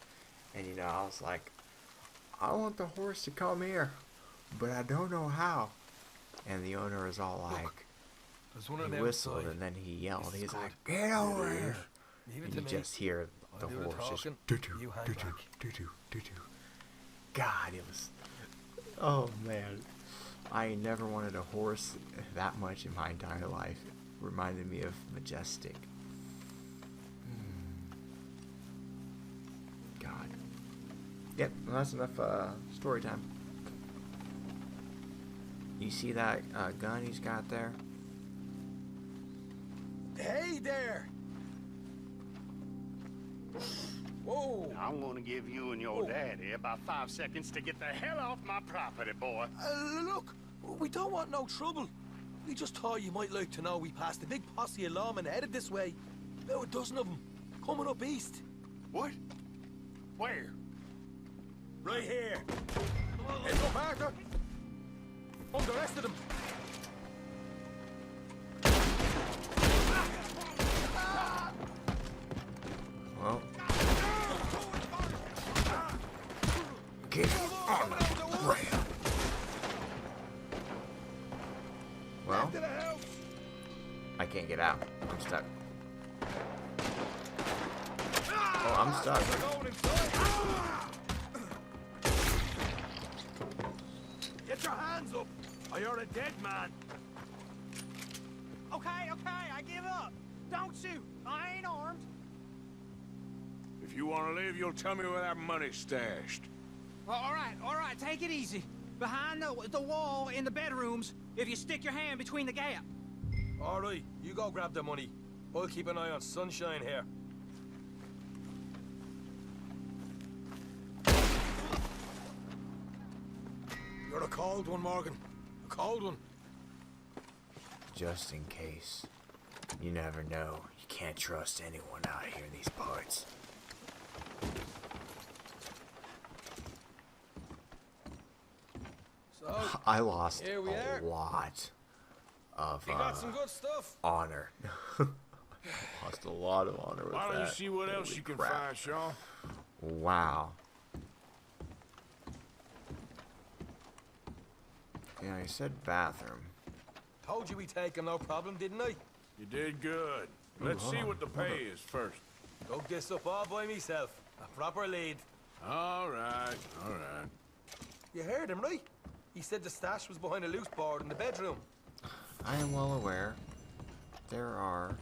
And you know, I was like, I want the horse to come here, but I don't know how. And the owner is all like, there's one of he them whistled outside. and then he yelled. This He's is like, good. get over here. Leave it And to you me. just hear the I'll do the horse just talking. doo-doo, You hang doo-doo, back. doo-doo, doo-doo. God, it was, oh man. I never wanted a horse that much in my entire life. It reminded me of Majestic. God. Yep, well, that's enough story time. You see that gun he's got there? Hey there! Whoa! I'm gonna give you and your daddy about 5 seconds to get the hell off my property, boy. Look, we don't want no trouble. We just thought you might like to know we passed a big posse of lawmen headed this way. About a dozen of them, coming up east. What? Where? Right here. Heads up, Arthur! On the rest of them. Well. Get on the ground. Well, I can't get out. I'm stuck. Oh, I'm stuck. Get your hands up, or you're a dead man. Okay, I give up. Don't shoot. I ain't armed. If you want to leave, you'll tell me where that money's stashed. All right, take it easy. Behind the wall in the bedrooms, if you stick your hand between the gap. All right, you go grab the money. I'll keep an eye on Sunshine here. You're a cold one, Morgan. A cold one. Just in case. You never know. You can't trust anyone out here in these parts. So, I lost here we a are. lot of You got some good stuff. honor. Lost a lot of honor with Why don't you that. see what else Holy you can crap. find, Shaw? Wow. Yeah, he said bathroom. Told you we'd take him, no problem, didn't I? You did good. Let's hold see on, what the hold pay is first. Dug this up all by myself. A proper lead. All right, all right. You heard him, right? He said the stash was behind a loose board in the bedroom. I am well aware. There are.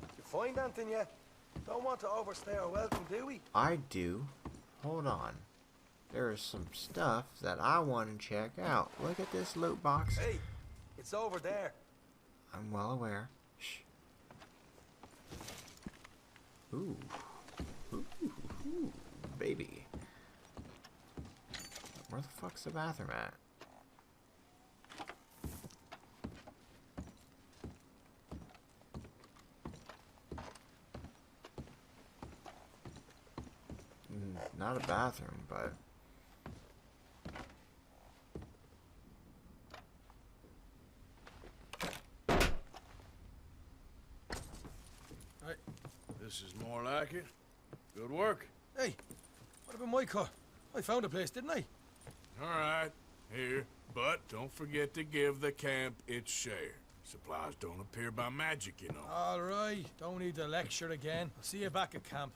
You find anything yet? Don't want to overstay our welcome, do we? I do. Hold on. There is some stuff that I want to check out. Look at this loot box. Hey, it's over there. I'm well aware. Shh. Ooh. Ooh, baby. Where the fuck's the bathroom at? Not a bathroom, but... This is more like it. Good work. Hey, what about my car? I found a place, didn't I? All right, here. But don't forget to give the camp its share. Supplies don't appear by magic, you know. All right, don't need to lecture again. I'll see you back at camp.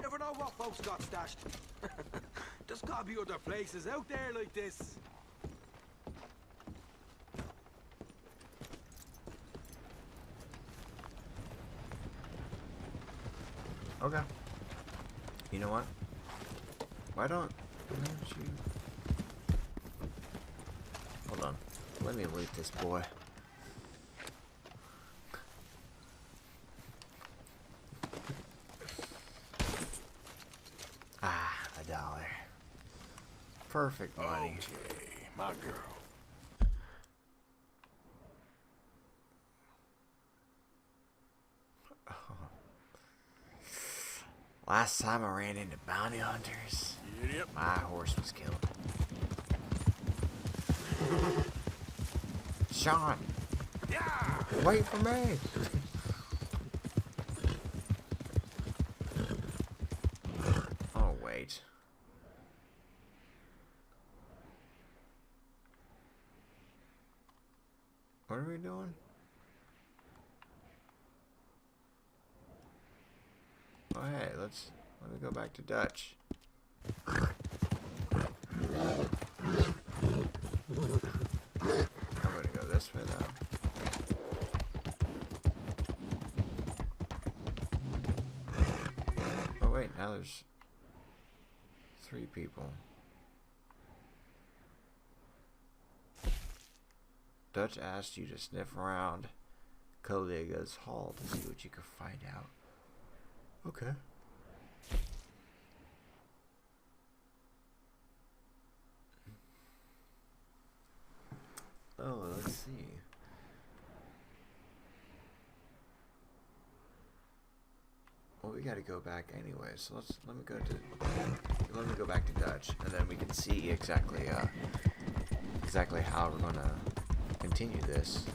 Never know what folks got stashed. There's gotta be other places out there like this. Okay. You know what? Why don't you... Hold on. Let me loot this boy. Ah, $1. Perfect money. Okay, my girl. Last time I ran into bounty hunters, Yep. my horse was killed. Sean! Yeah! Wait for me! Oh, wait. What are we doing? Oh, hey, let me go back to Dutch. I'm gonna go this way though. Oh wait, now there's 3 people. Dutch asked you to sniff around Kaliga's hall to see what you could find out. Okay. Oh, let's see. Well, we gotta go back anyway, so let me go back to Dutch, and then we can see exactly how we're gonna continue this.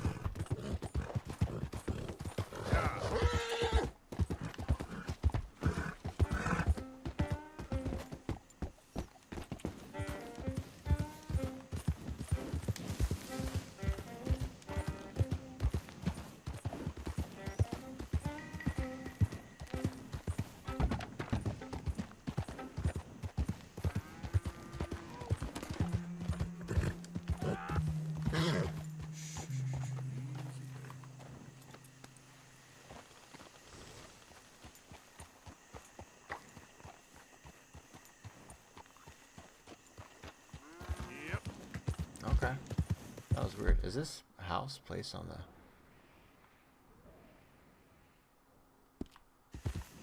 Okay. That was weird. Is this house place on the...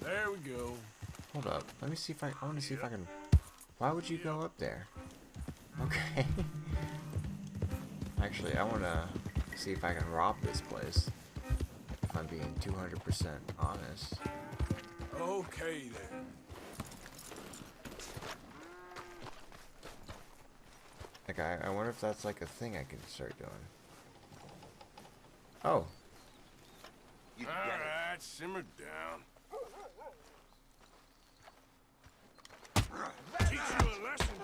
There we go. Hold up. Let me see if I want to see if I can... Why would you go up there? Okay. Actually, I want to see if I can rob this place. If I'm being 200% honest. Okay, then. Like, I wonder if that's like a thing I can start doing. Oh. All right, simmer down. Teach you a lesson.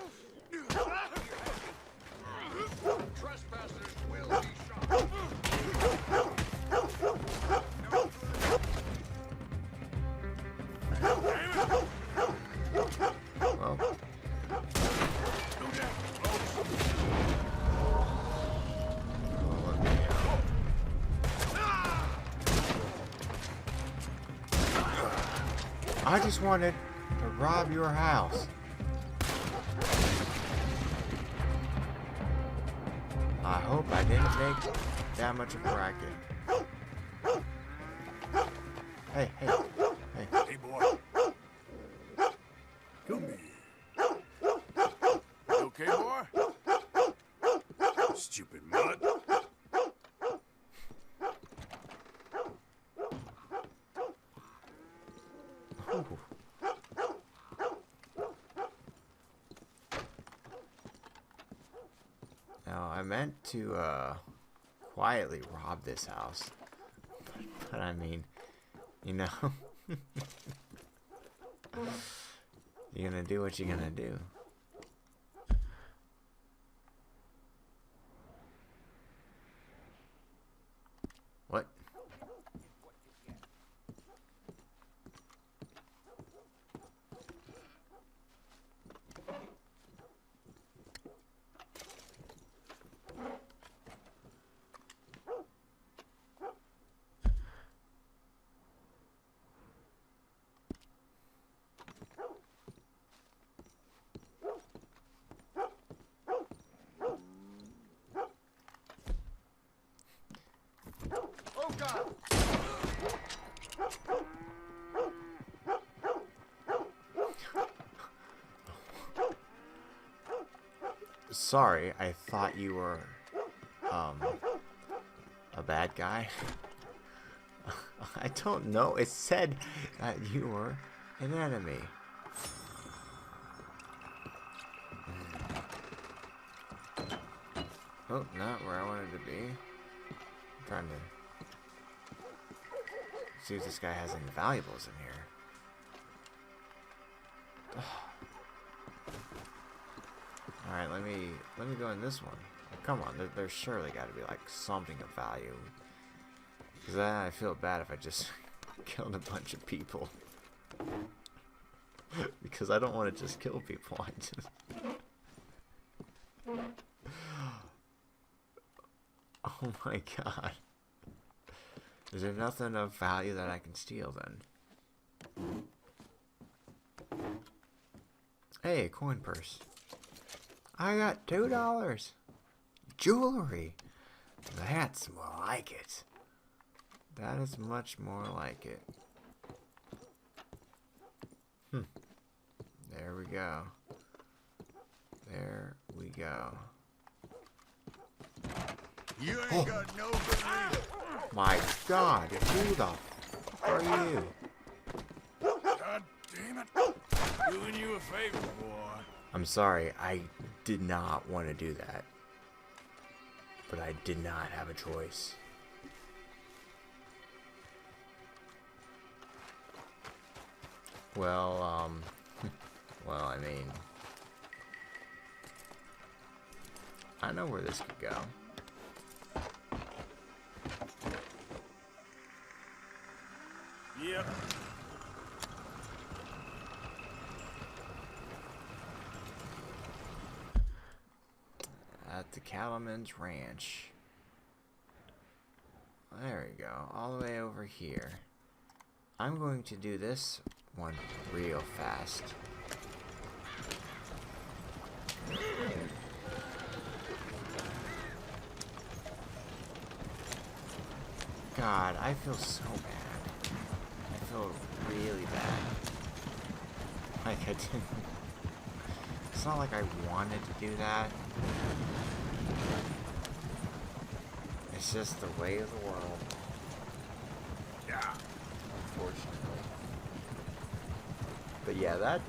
Trespassers will be shot. Well. I just wanted to rob your house. I hope I didn't make that much of a racket. Hey, hey, hey. Hey, boy. Come here. You okay, boy? Stupid mutt. Ooh. Now, I meant to, quietly rob this house. But I mean, you know. You're gonna do what you're gonna do. What? Oh, God! Sorry, I thought you were, a bad guy. I don't know. It said that you were an enemy. Oh, not where I wanted to be. I'm trying to see if this guy has any valuables in here. Alright, let me go in this one. Come on, there's surely got to be like something of value. Because I feel bad if I just killed a bunch of people. Because I don't want to just kill people. I just... Oh my god. Is there nothing of value that I can steal then? Hey, coin purse. I got $2. Jewelry. That's more like it. That is much more like it. There we go. There we go. You ain't got no good reason. My god, who the fuck are you? God damn it. Doing you a favor, boy. I'm sorry, I did not want to do that. But I did not have a choice. Well, well, I mean, I know where this could go. Yep. At the Cattleman's Ranch. There we go, all the way over here. I'm going to do this one real fast. God, I feel so bad. I feel really bad. Like I didn't... It's not like I wanted to do that. It's just the way of the world. Yeah. Unfortunately. But yeah, that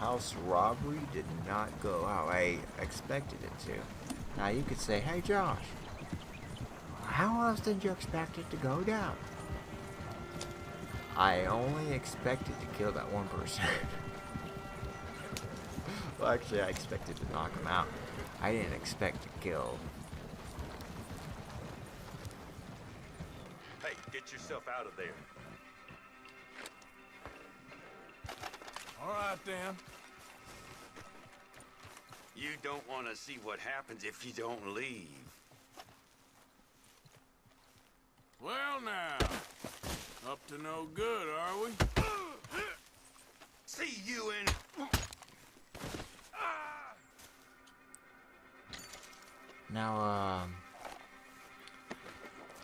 house robbery did not go how I expected it to. Now you could say, hey Josh, how else did you expect it to go down? I only expected to kill that one person. Well, actually, I expected to knock him out. I didn't expect to kill. Hey, get yourself out of there. All right, then. You don't want to see what happens if you don't leave. Well, now. Up to no good, are we? See you in... Now,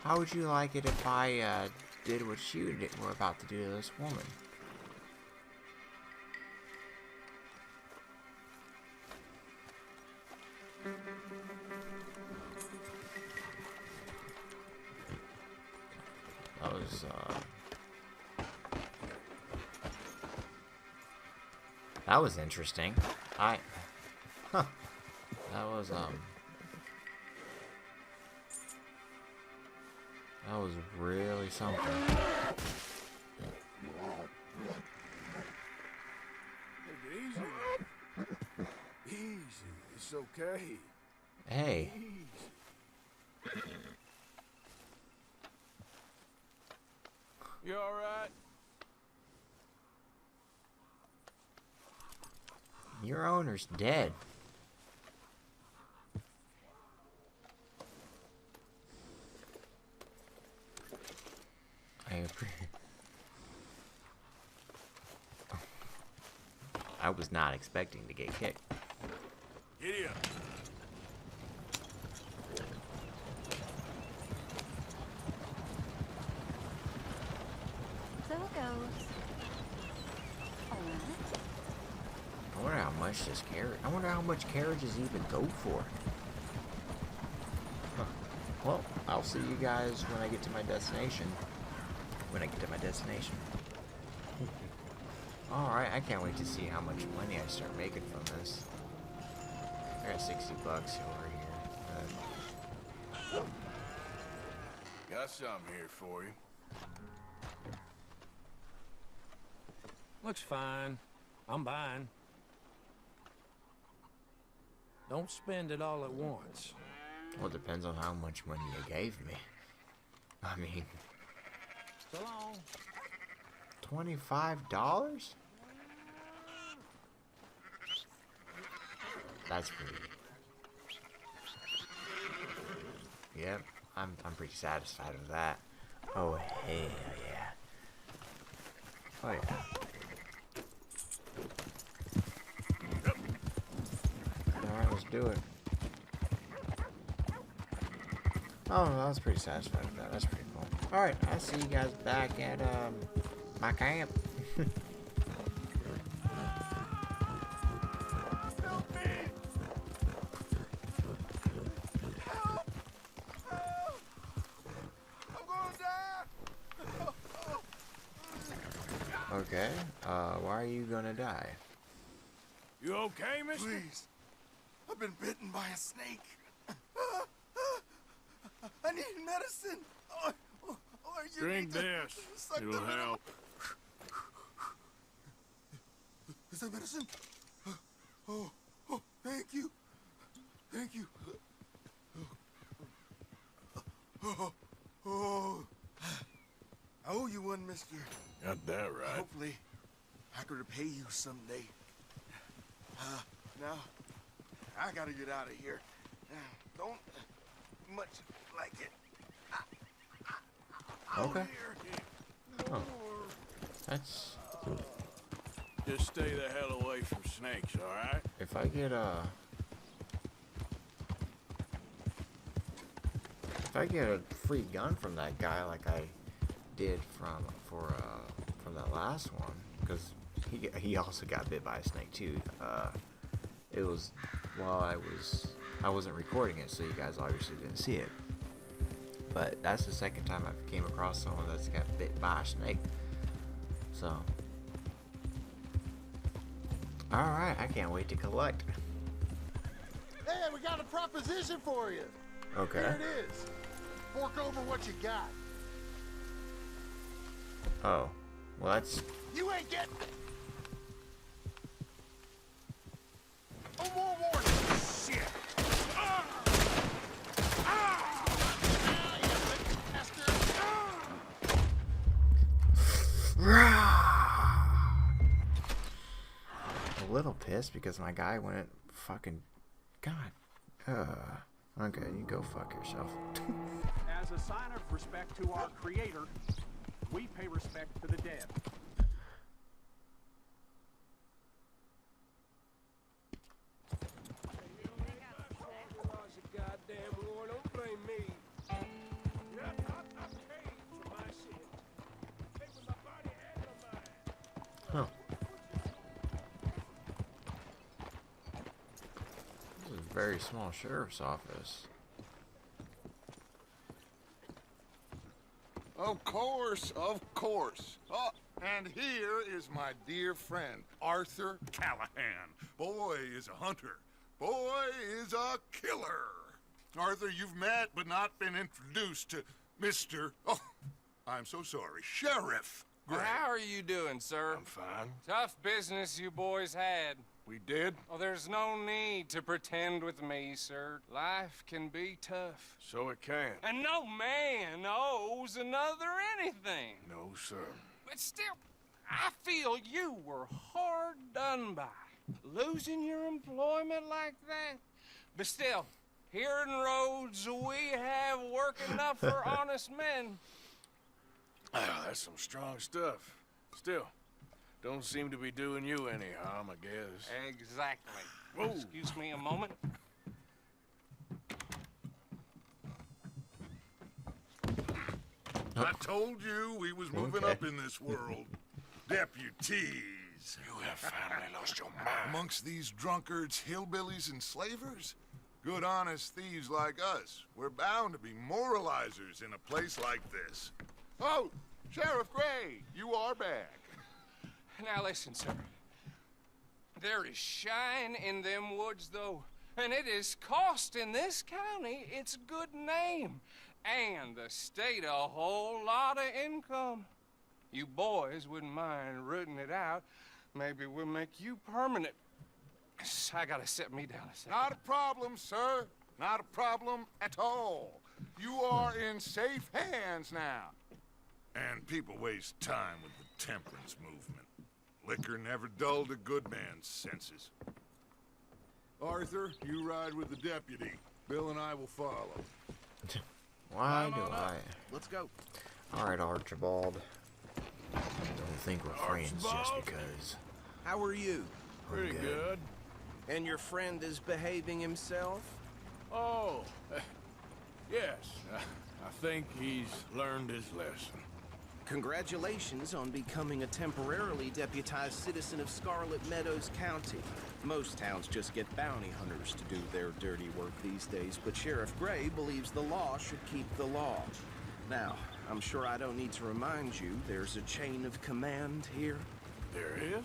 how would you like it if I, did what you were about to do to this woman? That was interesting. That was, that was really something. It's okay. Hey. You all right? Your owner's dead. I was not expecting to get kicked. Giddy up. So it goes. I wonder how much this carriage. I wonder how much carriages even go for. Huh. Well, I'll see you guys when I get to my destination. Alright, I can't wait to see how much money I start making from this. I got 60 bucks over here. Got something here for you. Looks fine. I'm buying. Don't spend it all at once. Well, it depends on how much money you gave me. I mean... So long. $25? That's pretty. Yep, I'm pretty satisfied with that. Oh hell yeah. Oh yeah. Alright, let's do it. Oh, I was pretty satisfied with that. That's pretty cool. Alright, I'll see you guys back at my camp. Okay, why are you gonna die? You okay, mister? Please. I've been bitten by a snake. I need medicine. Drink this. It'll help. Is that medicine? Oh, thank you. Thank you. Oh. I owe you one, mister. Got that right. Hopefully, I could repay you someday. Now, I gotta get out of here. Don't much like it. Okay. Oh. That's... Just stay the hell away from snakes, alright? If I get a free gun from that guy like I did from that last one, because he also got bit by a snake too. It was while I wasn't recording it, so you guys obviously didn't see it. But that's the second time I've came across someone that's got bit by a snake. So, alright, I can't wait to collect. Hey, we got a proposition for you. Okay. Here it is. Fork over what you got. Oh, well that's... You ain't getting it. No more warning. Shit. A little pissed because my guy went fucking... God. Okay, you go fuck yourself. As a sign of respect to our creator, we pay respect to the dead. Huh. This is a very small sheriff's office. Of course, of course. Oh, and here is my dear friend, Arthur Callahan. Boy is a hunter. Boy is a killer. Arthur, you've met but not been introduced to Mr. Oh, I'm so sorry, Sheriff Gray. How are you doing, sir? I'm fine. Tough business you boys had. We did? Oh, there's no need to pretend with me, sir. Life can be tough. So it can. And no man owes another anything. No, sir. But still, I feel you were hard done by. Losing your employment like that. But still, here in Rhodes, we have work enough for honest men. That's some strong stuff. Still, don't seem to be doing you any harm, I guess. Exactly. Whoa. Excuse me a moment. I told you we was moving up in this world. Deputies. You have finally lost your mind. Amongst these drunkards, hillbillies, and slavers? Good honest thieves like us. We're bound to be moralizers in a place like this. Oh, Sheriff Gray, you are back. Now listen, sir. There is shine in them woods, though. And it is costing this county its good name. And the state a whole lot of income. You boys wouldn't mind rooting it out. Maybe we'll make you permanent. I gotta set me down a second. Not a problem, sir. Not a problem at all. You are in safe hands now. And people waste time with the temperance movement. Liquor never dulled a good man's senses. Arthur, you ride with the deputy. Bill and I will follow. Why do I? Let's go. All right, Archibald. Don't think we're friends just Archibald? because. How are you? Pretty good. And your friend is behaving himself? Oh, yes. I think he's learned his lesson. Congratulations on becoming a temporarily deputized citizen of Scarlet Meadows County. Most towns just get bounty hunters to do their dirty work these days, but Sheriff Gray believes the law should keep the law. Now, I'm sure I don't need to remind you there's a chain of command here. There is?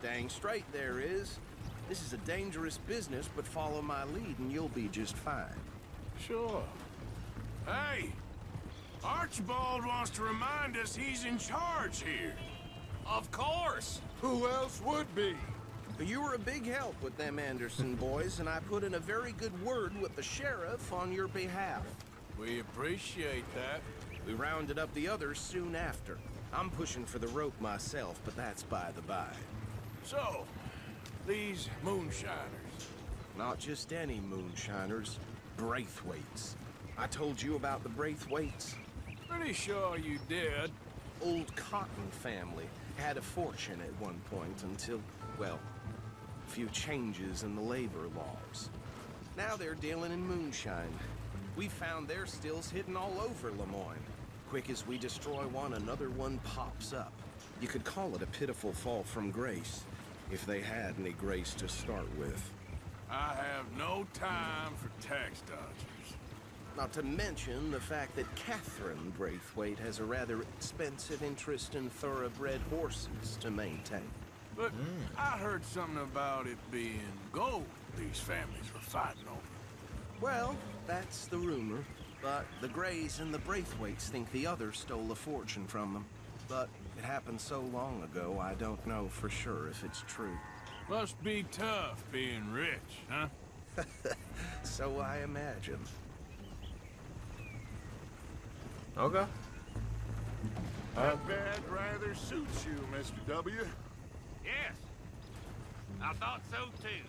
Dang straight there is. This is a dangerous business, but follow my lead and you'll be just fine. Sure. Hey! Archibald wants to remind us he's in charge here. Of course. Who else would be? You were a big help with them Anderson boys, and I put in a very good word with the sheriff on your behalf. We appreciate that. We rounded up the others soon after. I'm pushing for the rope myself, but that's by the by. So, these moonshiners. Not just any moonshiners, Braithwaites. I told you about the Braithwaites? Pretty sure you did. Old Cotton family had a fortune at one point until, well, a few changes in the labor laws. Now they're dealing in moonshine. We found their stills hidden all over Lemoyne. Quick as we destroy one, another one pops up. You could call it a pitiful fall from grace, if they had any grace to start with. I have no time for tax dodgers. Not to mention the fact that Catherine Braithwaite has a rather expensive interest in thoroughbred horses to maintain. But I heard something about it being gold these families were fighting over. Well, that's the rumor. But the Grays and the Braithwaites think the others stole a fortune from them. But it happened so long ago, I don't know for sure if it's true. Must be tough being rich, huh? So I imagine. Okay. That bed rather suits you, Mr. W. Yes. I thought so, too.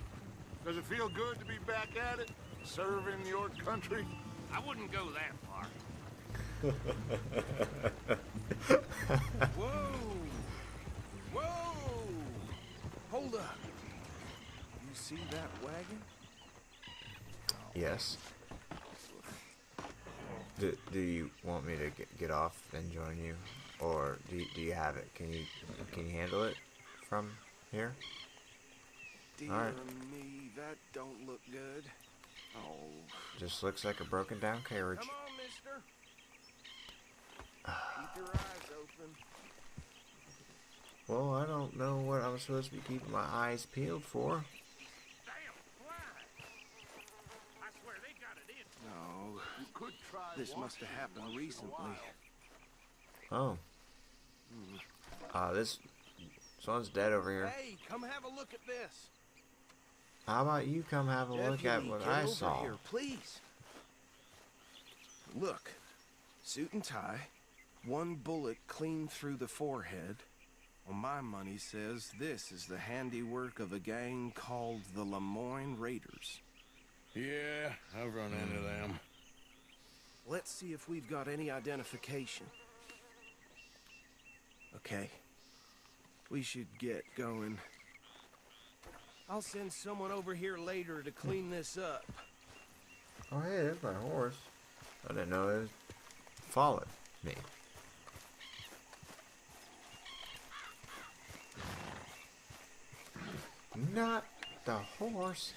Does it feel good to be back at it? Serving your country? I wouldn't go that far. Whoa! Whoa! Hold up. You see that wagon? Yes. Do you want me to get off and join you, or do you have it? Can you handle it from here? Dear All right. me, that don't look good. Oh. Just looks like a broken down carriage. Come on, mister. Keep your eyes open. Well, I don't know what I'm supposed to be keeping my eyes peeled for. No. You could try This must have happened recently. Oh. This one's dead over here. Hey, come have a look at this. How about you come have a look at Deputy, what get I over saw? here, please. Look, suit and tie, one bullet clean through the forehead. Well, my money says this is the handiwork of a gang called the Lemoyne Raiders. Yeah, I've run into them. Let's see if we've got any identification. Okay. We should get going. I'll send someone over here later to clean this up. Oh, hey, there's my horse. I didn't know it followed me. Not the horse.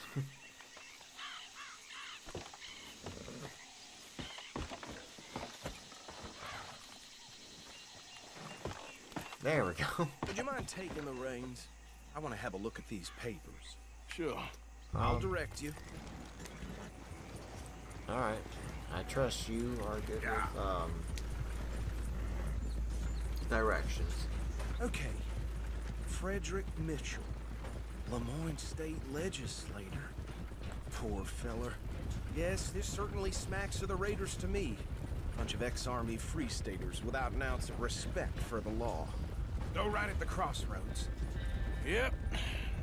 There we go. Would you mind taking the reins? I want to have a look at these papers. Sure. I'll direct you. Alright. I trust you are good with, directions. Okay. Frederick Mitchell, Lemoyne State Legislator. Poor feller. Yes, this certainly smacks of the Raiders to me. Bunch of ex-Army Free Staters without an ounce of respect for the law. Go right at the crossroads. Yep.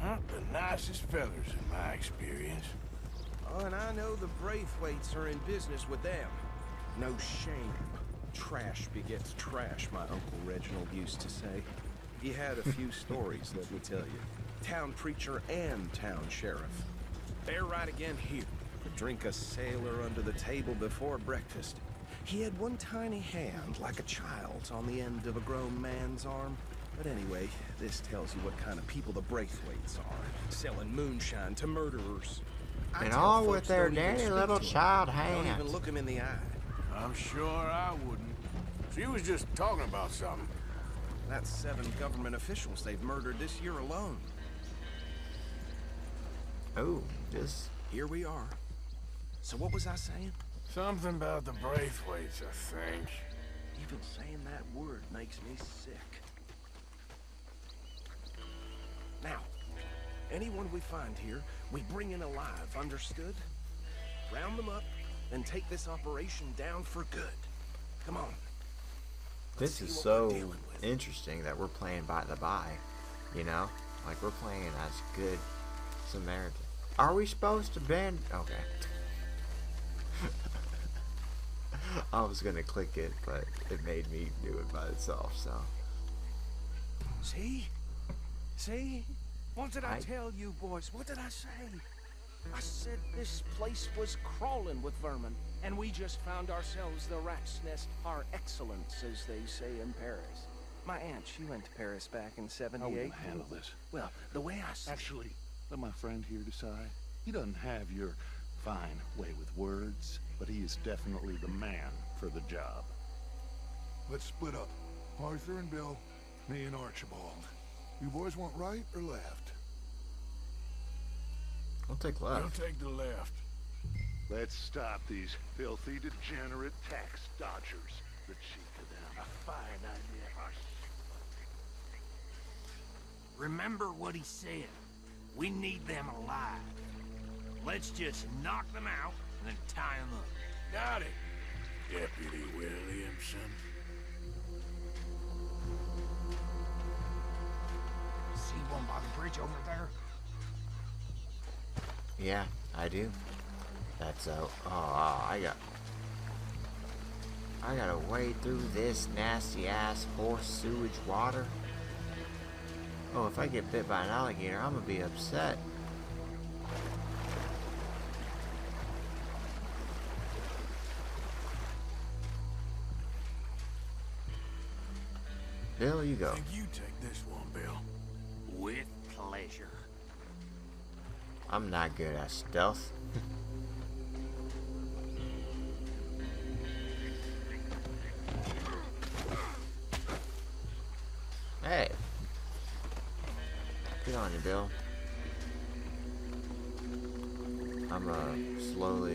Not the nicest fellas in my experience. Oh, and I know the Braithwaites are in business with them. No shame. Trash begets trash, my Uncle Reginald used to say. He had a few stories, let me tell you. Town preacher and town sheriff. They're right again here. Could drink a sailor under the table before breakfast. He had one tiny hand, like a child's, on the end of a grown man's arm. But anyway, this tells you what kind of people the Braithwaites are. Selling moonshine to murderers. And all with their dirty little child hands. Don't even look him in the eye. I'm sure I wouldn't. She was just talking about something. That's 7 government officials they've murdered this year alone. Oh, this... Here we are. So what was I saying? Something about the Braithwaites, I think. Even saying that word makes me sick. Now, anyone we find here, we bring in alive, understood? Round them up, and take this operation down for good. Come on. This is so interesting that we're playing by the by, you know? Like, we're playing as good Samaritan. Are we supposed to bend? Okay. I was gonna click it, but it made me do it by itself, so. See? See? What did I tell you, boys? What did I say? I said this place was crawling with vermin, and we just found ourselves the rat's nest par excellence, as they say in Paris. My aunt, she went to Paris back in '78. How are we gonna handle this? Well, the way I see Actually, let my friend here decide. He doesn't have your fine way with words, but he is definitely the man for the job. Let's split up. Arthur and Bill, me and Archibald. You boys want right or left? I'll take left. I'll take the left. Let's stop these filthy, degenerate tax dodgers. The cheek of them. A fine idea. Remember what he said. We need them alive. Let's just knock them out and then tie them up. Got it, Deputy Williamson. See one by the bridge over there? Yeah, I do. That's I gotta wade through this nasty ass horse sewage water. Oh, if I get bit by an alligator, I'm gonna be upset. Bill, you go. I think you take this one, Bill. With pleasure. I'm not good at stealth. Hey. Good on you, Bill. I'm slow.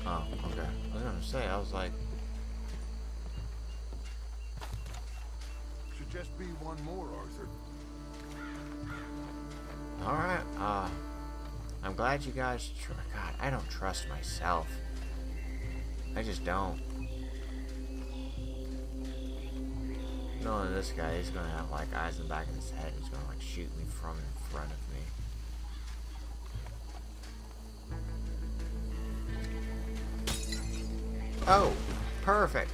Oh, okay. I was gonna say, I was like, could just be one more, Arthur. Alright, I'm glad you guys... God, I don't trust myself. I just don't. Knowing this guy, he's gonna have like eyes in the back of his head. He's gonna like shoot me from in front of me. Oh, perfect.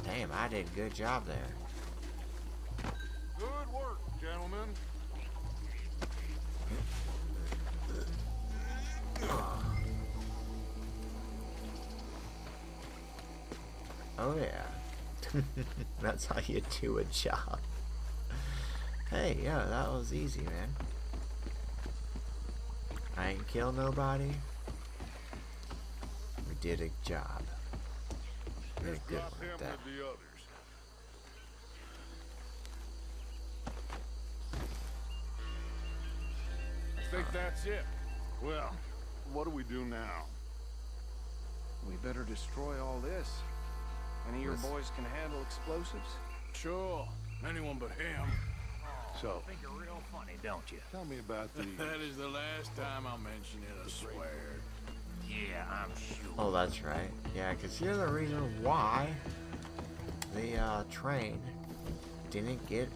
Damn, I did a good job there. Good work, gentlemen. Oh yeah. That's how you do a job. Hey, yeah, that was easy, man. I ain't killed nobody. We did a job. We did a good one with that. The others. I think that's it. Well, what do we do now? We better destroy all this. Any of your boys can handle explosives? Sure. Anyone but him. So, You think you're real funny, don't you? tell me about these. That is the last time I'll mention it, I swear. Yeah, I'm sure. Oh, that's right. Yeah, because you're the reason why the train didn't get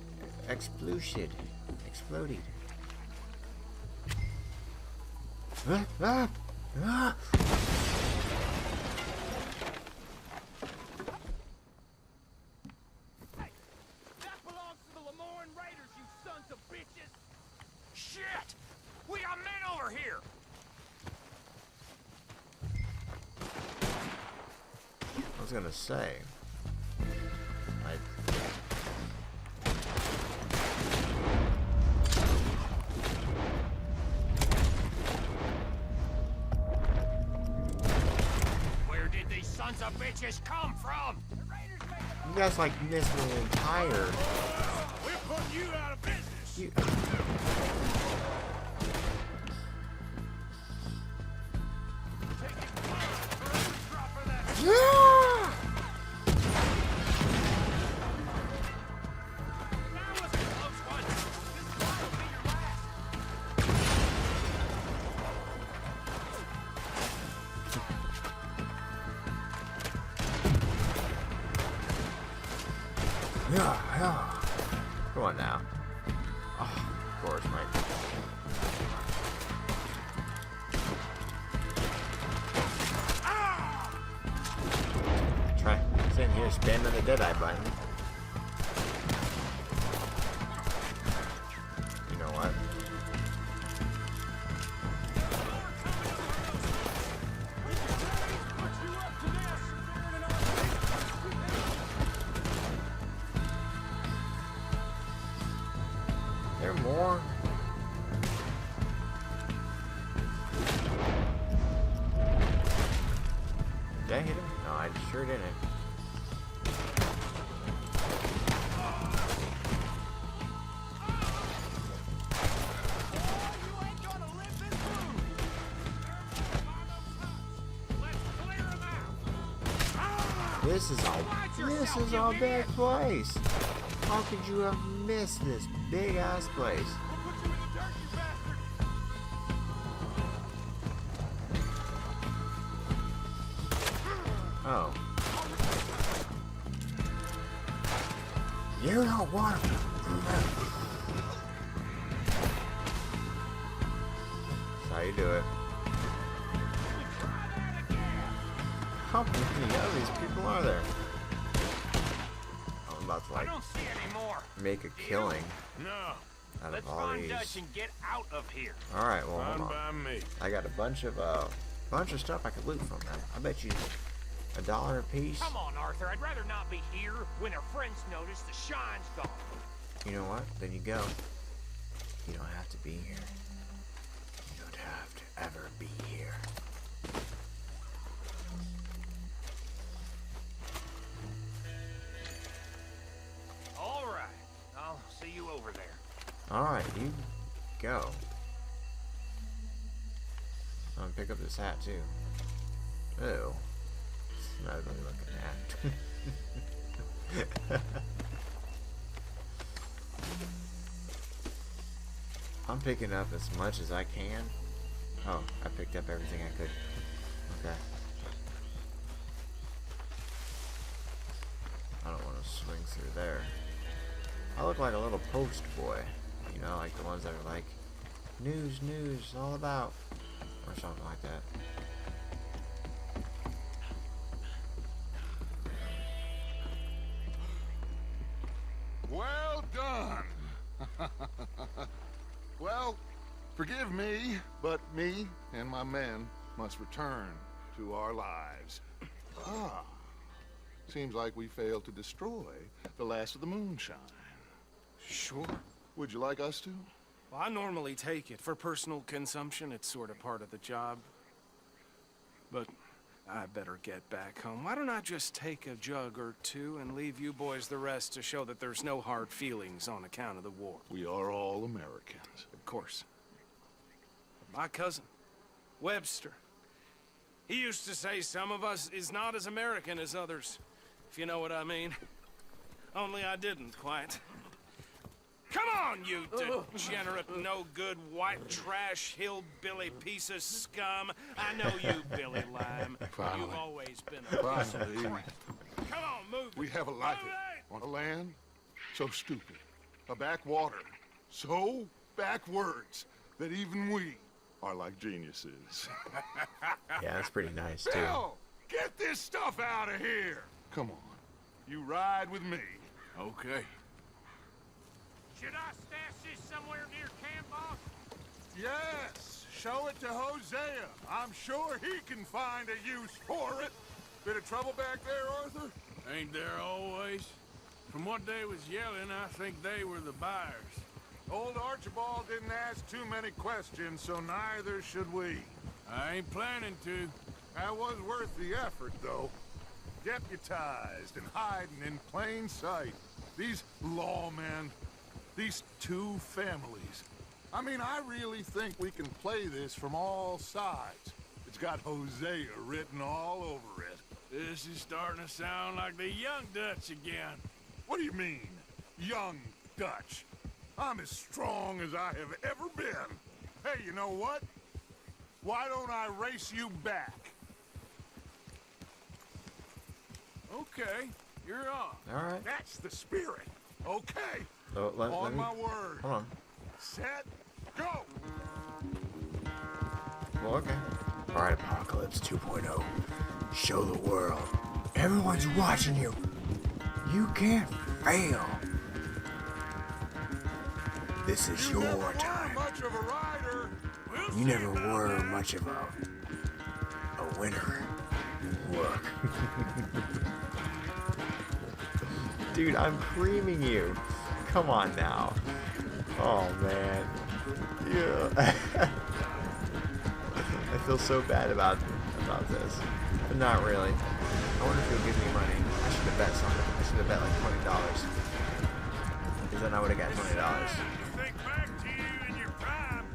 exploded. That belongs to the Lemoyne Raiders, you sons of bitches! Shit! We got men over here! I was gonna say, like, Where did these sons of bitches come from? you guys like missed the entire. We're putting you out of business! You, yeah! Yeah. Come on now. Oh, of course, Mike. Try sitting here spamming the Deadeye button. You know what? There are more. Did I hit him? No, I sure didn't. This is our big place. How could you have missed this big ass place? Oh. You don't want to. That's how you do it. How many of these people are there? I'm about to like I don't see any more. make a killing No. out Let's of all find these. Dutch and get out of here. All right, well, hold Fine on. by me. I got a bunch of stuff I could loot from them. I bet you $1 a piece. Come on, Arthur. I'd rather not be here when our friends notice the shine's gone. You know what? Then you go. You don't have to be here. You don't have to ever be here. All right. I'll see you over there. All right, you go. I'm gonna pick up this hat too. Ew. I'm not really looking at. I'm picking up as much as I can. Oh, I picked up everything I could. Okay. I don't want to swing through there. I look like a little post boy. You know, like the ones that are like, news, all about. Or something like that. Well done. Well, forgive me, but me and my men must return to our lives. Ah, seems like we failed to destroy the last of the moonshine. Sure. Would you like us to? Well, I normally take it. For personal consumption, it's sort of part of the job. But I better get back home. Why don't I just take a jug or two and leave you boys the rest to show that there's no hard feelings on account of the war? We are all Americans. Of course. My cousin, Webster, he used to say some of us is not as American as others, if you know what I mean. Only I didn't quite. Come on, you degenerate, no-good, white trash, hillbilly piece of scum. I know you, Billy Lime. Finally. You've always been a piece of Finally. crap. Come on, move. We have a life on a land so stupid, a backwater so backwards that even we are like geniuses. Yeah, that's pretty nice too. Bill, get this stuff out of here. Come on, you ride with me. Okay. Should I stash this somewhere near camp, boss? Yes, show it to Hosea. I'm sure he can find a use for it. Bit of trouble back there, Arthur? Ain't there always? From what they was yelling, I think they were the buyers. Old Archibald didn't ask too many questions, so neither should we. I ain't planning to. That was worth the effort, though. Deputized and hiding in plain sight. These lawmen, these two families. I mean, I really think we can play this from all sides. It's got Hosea written all over it. This is starting to sound like the Young Dutch again. What do you mean, Young Dutch? I'm as strong as I have ever been. Hey, you know what? Why don't I race you back? Okay, you're on. All right. That's the spirit. Okay. So, On my word. Hold on. Set, go. Well, okay. All right, Apocalypse 2.0. Show the world. Everyone's watching you. You can't fail. This is your time. Much of a rider. You never were much of a winner. Look. Dude, I'm creaming you. Come on now. Oh, man. Yeah. I feel so bad about this. But not really. I wonder if you'll give me money. I should have bet something. I should have bet like $20. Because then I would have got $20. Think back to you in your prime.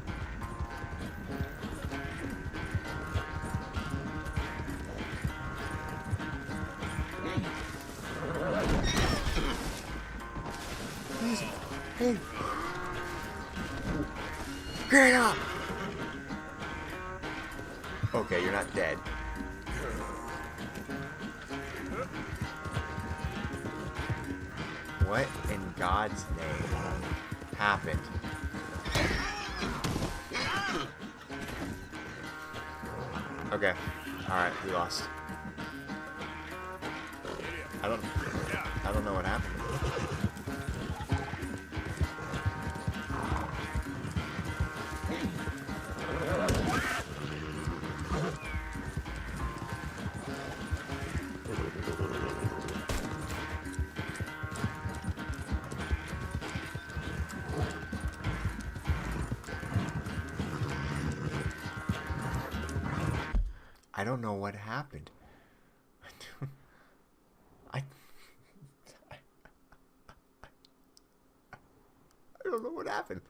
Easy. Hey. Get up! Okay, you're not dead. What in God's name happened? Okay. Alright, we lost. I don't know what happened. I don't know what happened. I don't know what happened.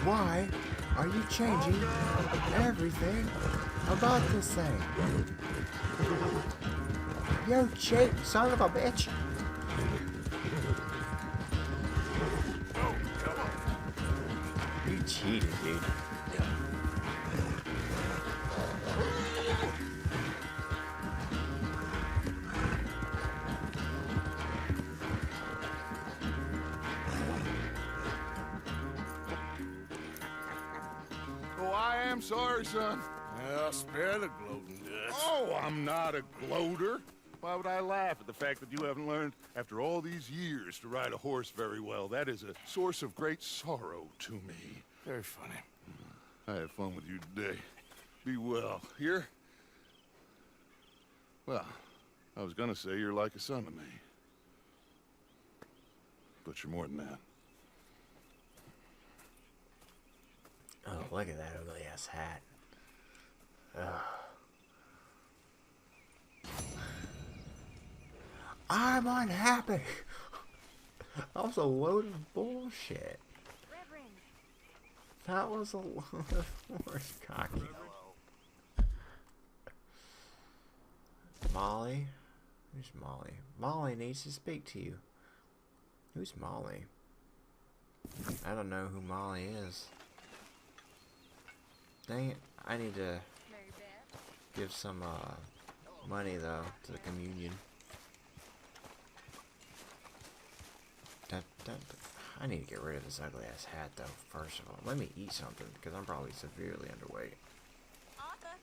Why are you changing everything about this thing? You cheap son of a bitch! You cheated, dude. Oh, I am sorry, son. Well, spare the gloating, Dutch. Oh, I'm not a gloater. Why would I laugh at the fact that you haven't learned, after all these years, to ride a horse very well? That is a source of great sorrow to me. Very funny. I had fun with you today. Be well. Here? Well, I was gonna say you're like a son to me. But you're more than that. Oh, look at that ugly ass hat. Ugh. I'm unhappy. That was a load of bullshit. That was a load of horse cocky. Molly? Who's Molly? Molly needs to speak to you. Who's Molly? I don't know who Molly is. Dang it, I need to give some money though to the communion. I need to get rid of this ugly ass hat though, first of all. Let me eat something because I'm probably severely underweight. Arthur.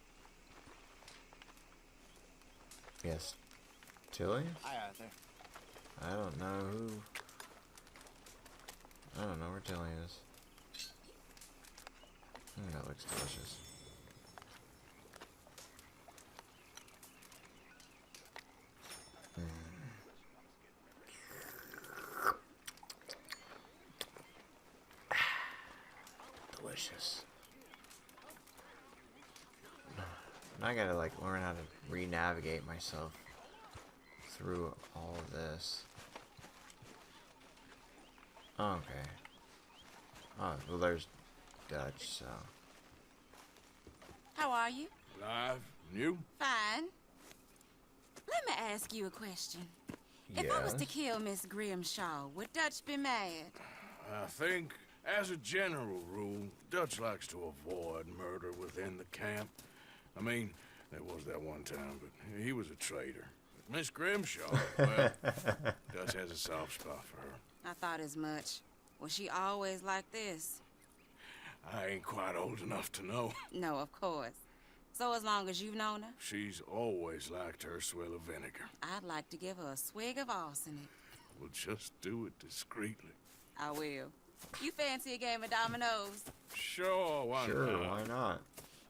Yes. Tilly? Hi, Arthur. I don't know who. I don't know where Tilly is. That looks delicious. Delicious. Now I gotta like learn how to re-navigate myself through all of this. Okay. Oh, well there's Dutch, so. How are you? Alive? You? Fine. Let me ask you a question. If I was to kill Miss Grimshaw, would Dutch be mad? I think, as a general rule, Dutch likes to avoid murder within the camp. I mean, there was that one time, but he was a traitor. But Miss Grimshaw, well, Dutch has a soft spot for her. I thought as much. Was she always like this? I ain't quite old enough to know. No, of course. So as long as you've known her? She's always liked her swill of vinegar. I'd like to give her a swig of arsenic. We'll just do it discreetly. I will. You fancy a game of dominoes? Sure, why not? Sure, why not?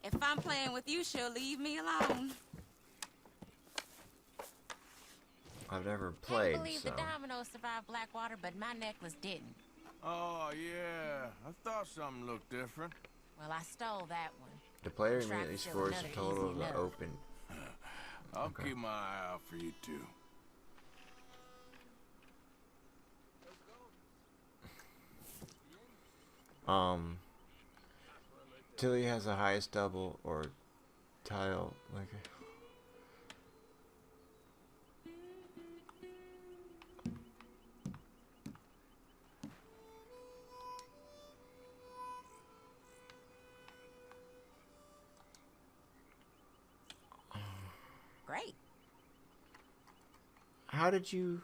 If I'm playing with you, she'll leave me alone. I've never played, I believe so. the dominoes survived Blackwater, but my necklace didn't. Oh, yeah. I thought something looked different. Well, I stole that one. The player Try immediately to steal scores the another total easy of the enough. open. I'll keep my eye out for you, too. Tilly has the highest double or tile, like. Great. How did you?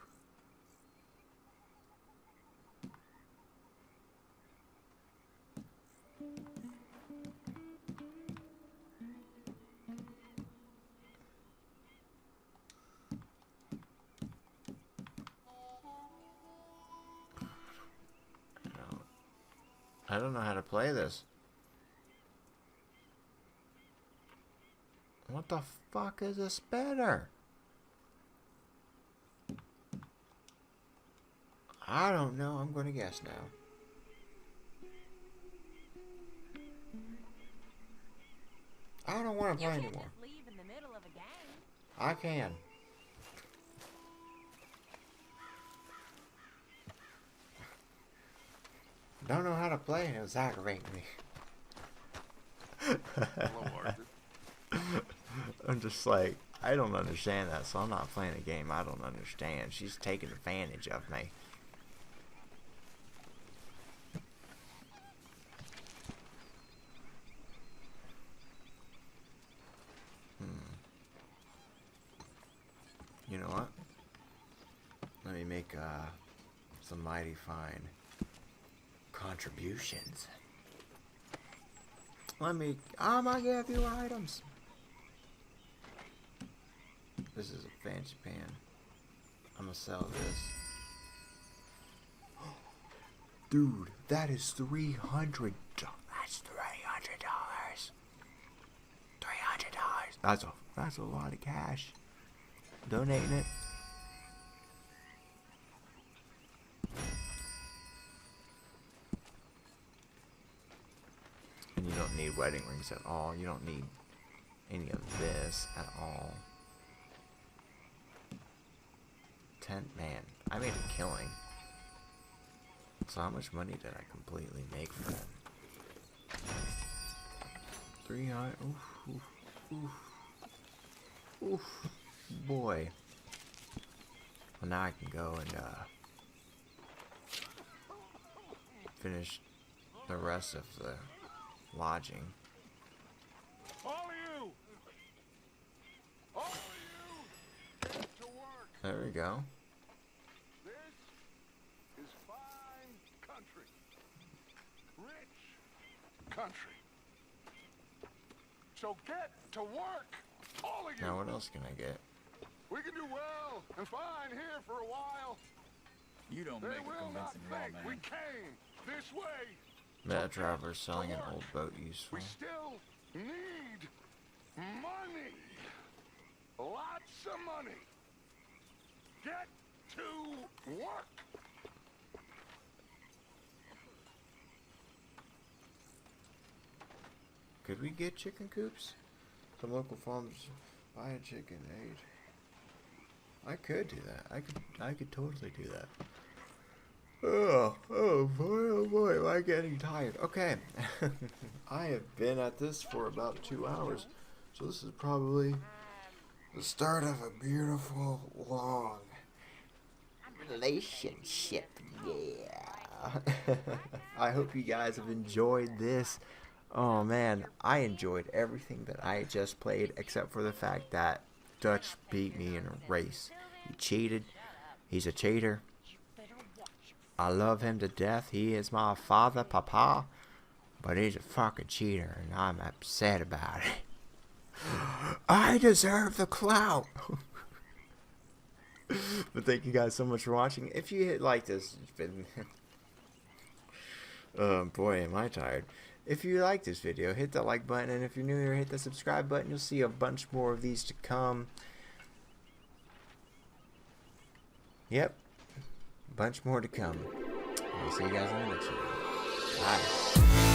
I don't know how to play this. What the fuck is a spitter? I don't know. I'm going to guess now. I don't want to play anymore. Just leave in the middle of a game. I can. Don't know how to to play, and it was aggravating me. Hello, Arthur. I'm just like, I don't understand that, so I'm not playing a game I don't understand. She's taking advantage of me. You know what? Let me make some mighty fine contributions. I'm gonna get a few items. This is a fancy pan. I'm gonna sell this. Dude, that is $300. That's $300. $300. That's a lot of cash. Donating it. And you don't need wedding rings at all. You don't need any of this at all. Man, I made a killing. So how much money did I completely make for them? 300. Oof. Boy. Well, now I can go and finish the rest of the lodging. All of you, get to work. There we go. This is fine country. Rich country. So get to work, all of you. Now what else can I get? We can do well and fine here for a while. You don't They make a will not convincing think lawman. we came this way. Meta traveler selling an old boat useful. We still need money. Lots of money. Get to work. Could we get chicken coops? Some local farms buy a chicken egg. I could do that. I could totally do that. Oh boy, am I getting tired. Okay. I have been at this for about 2 hours. So this is probably the start of a beautiful, long relationship. Yeah. I hope you guys have enjoyed this. Oh man, I enjoyed everything that I just played except for the fact that Dutch beat me in a race. He cheated. He's a cheater. I love him to death. He is my father, Papa. But he's a fucking cheater, and I'm upset about it. I deserve the clout. But thank you guys so much for watching. If you hit like this, it's been... oh boy, am I tired. If you like this video, hit that like button, and if you're new here, hit the subscribe button. You'll see a bunch more of these to come. Yep, a bunch more to come. I'll see you guys in the next video. Bye.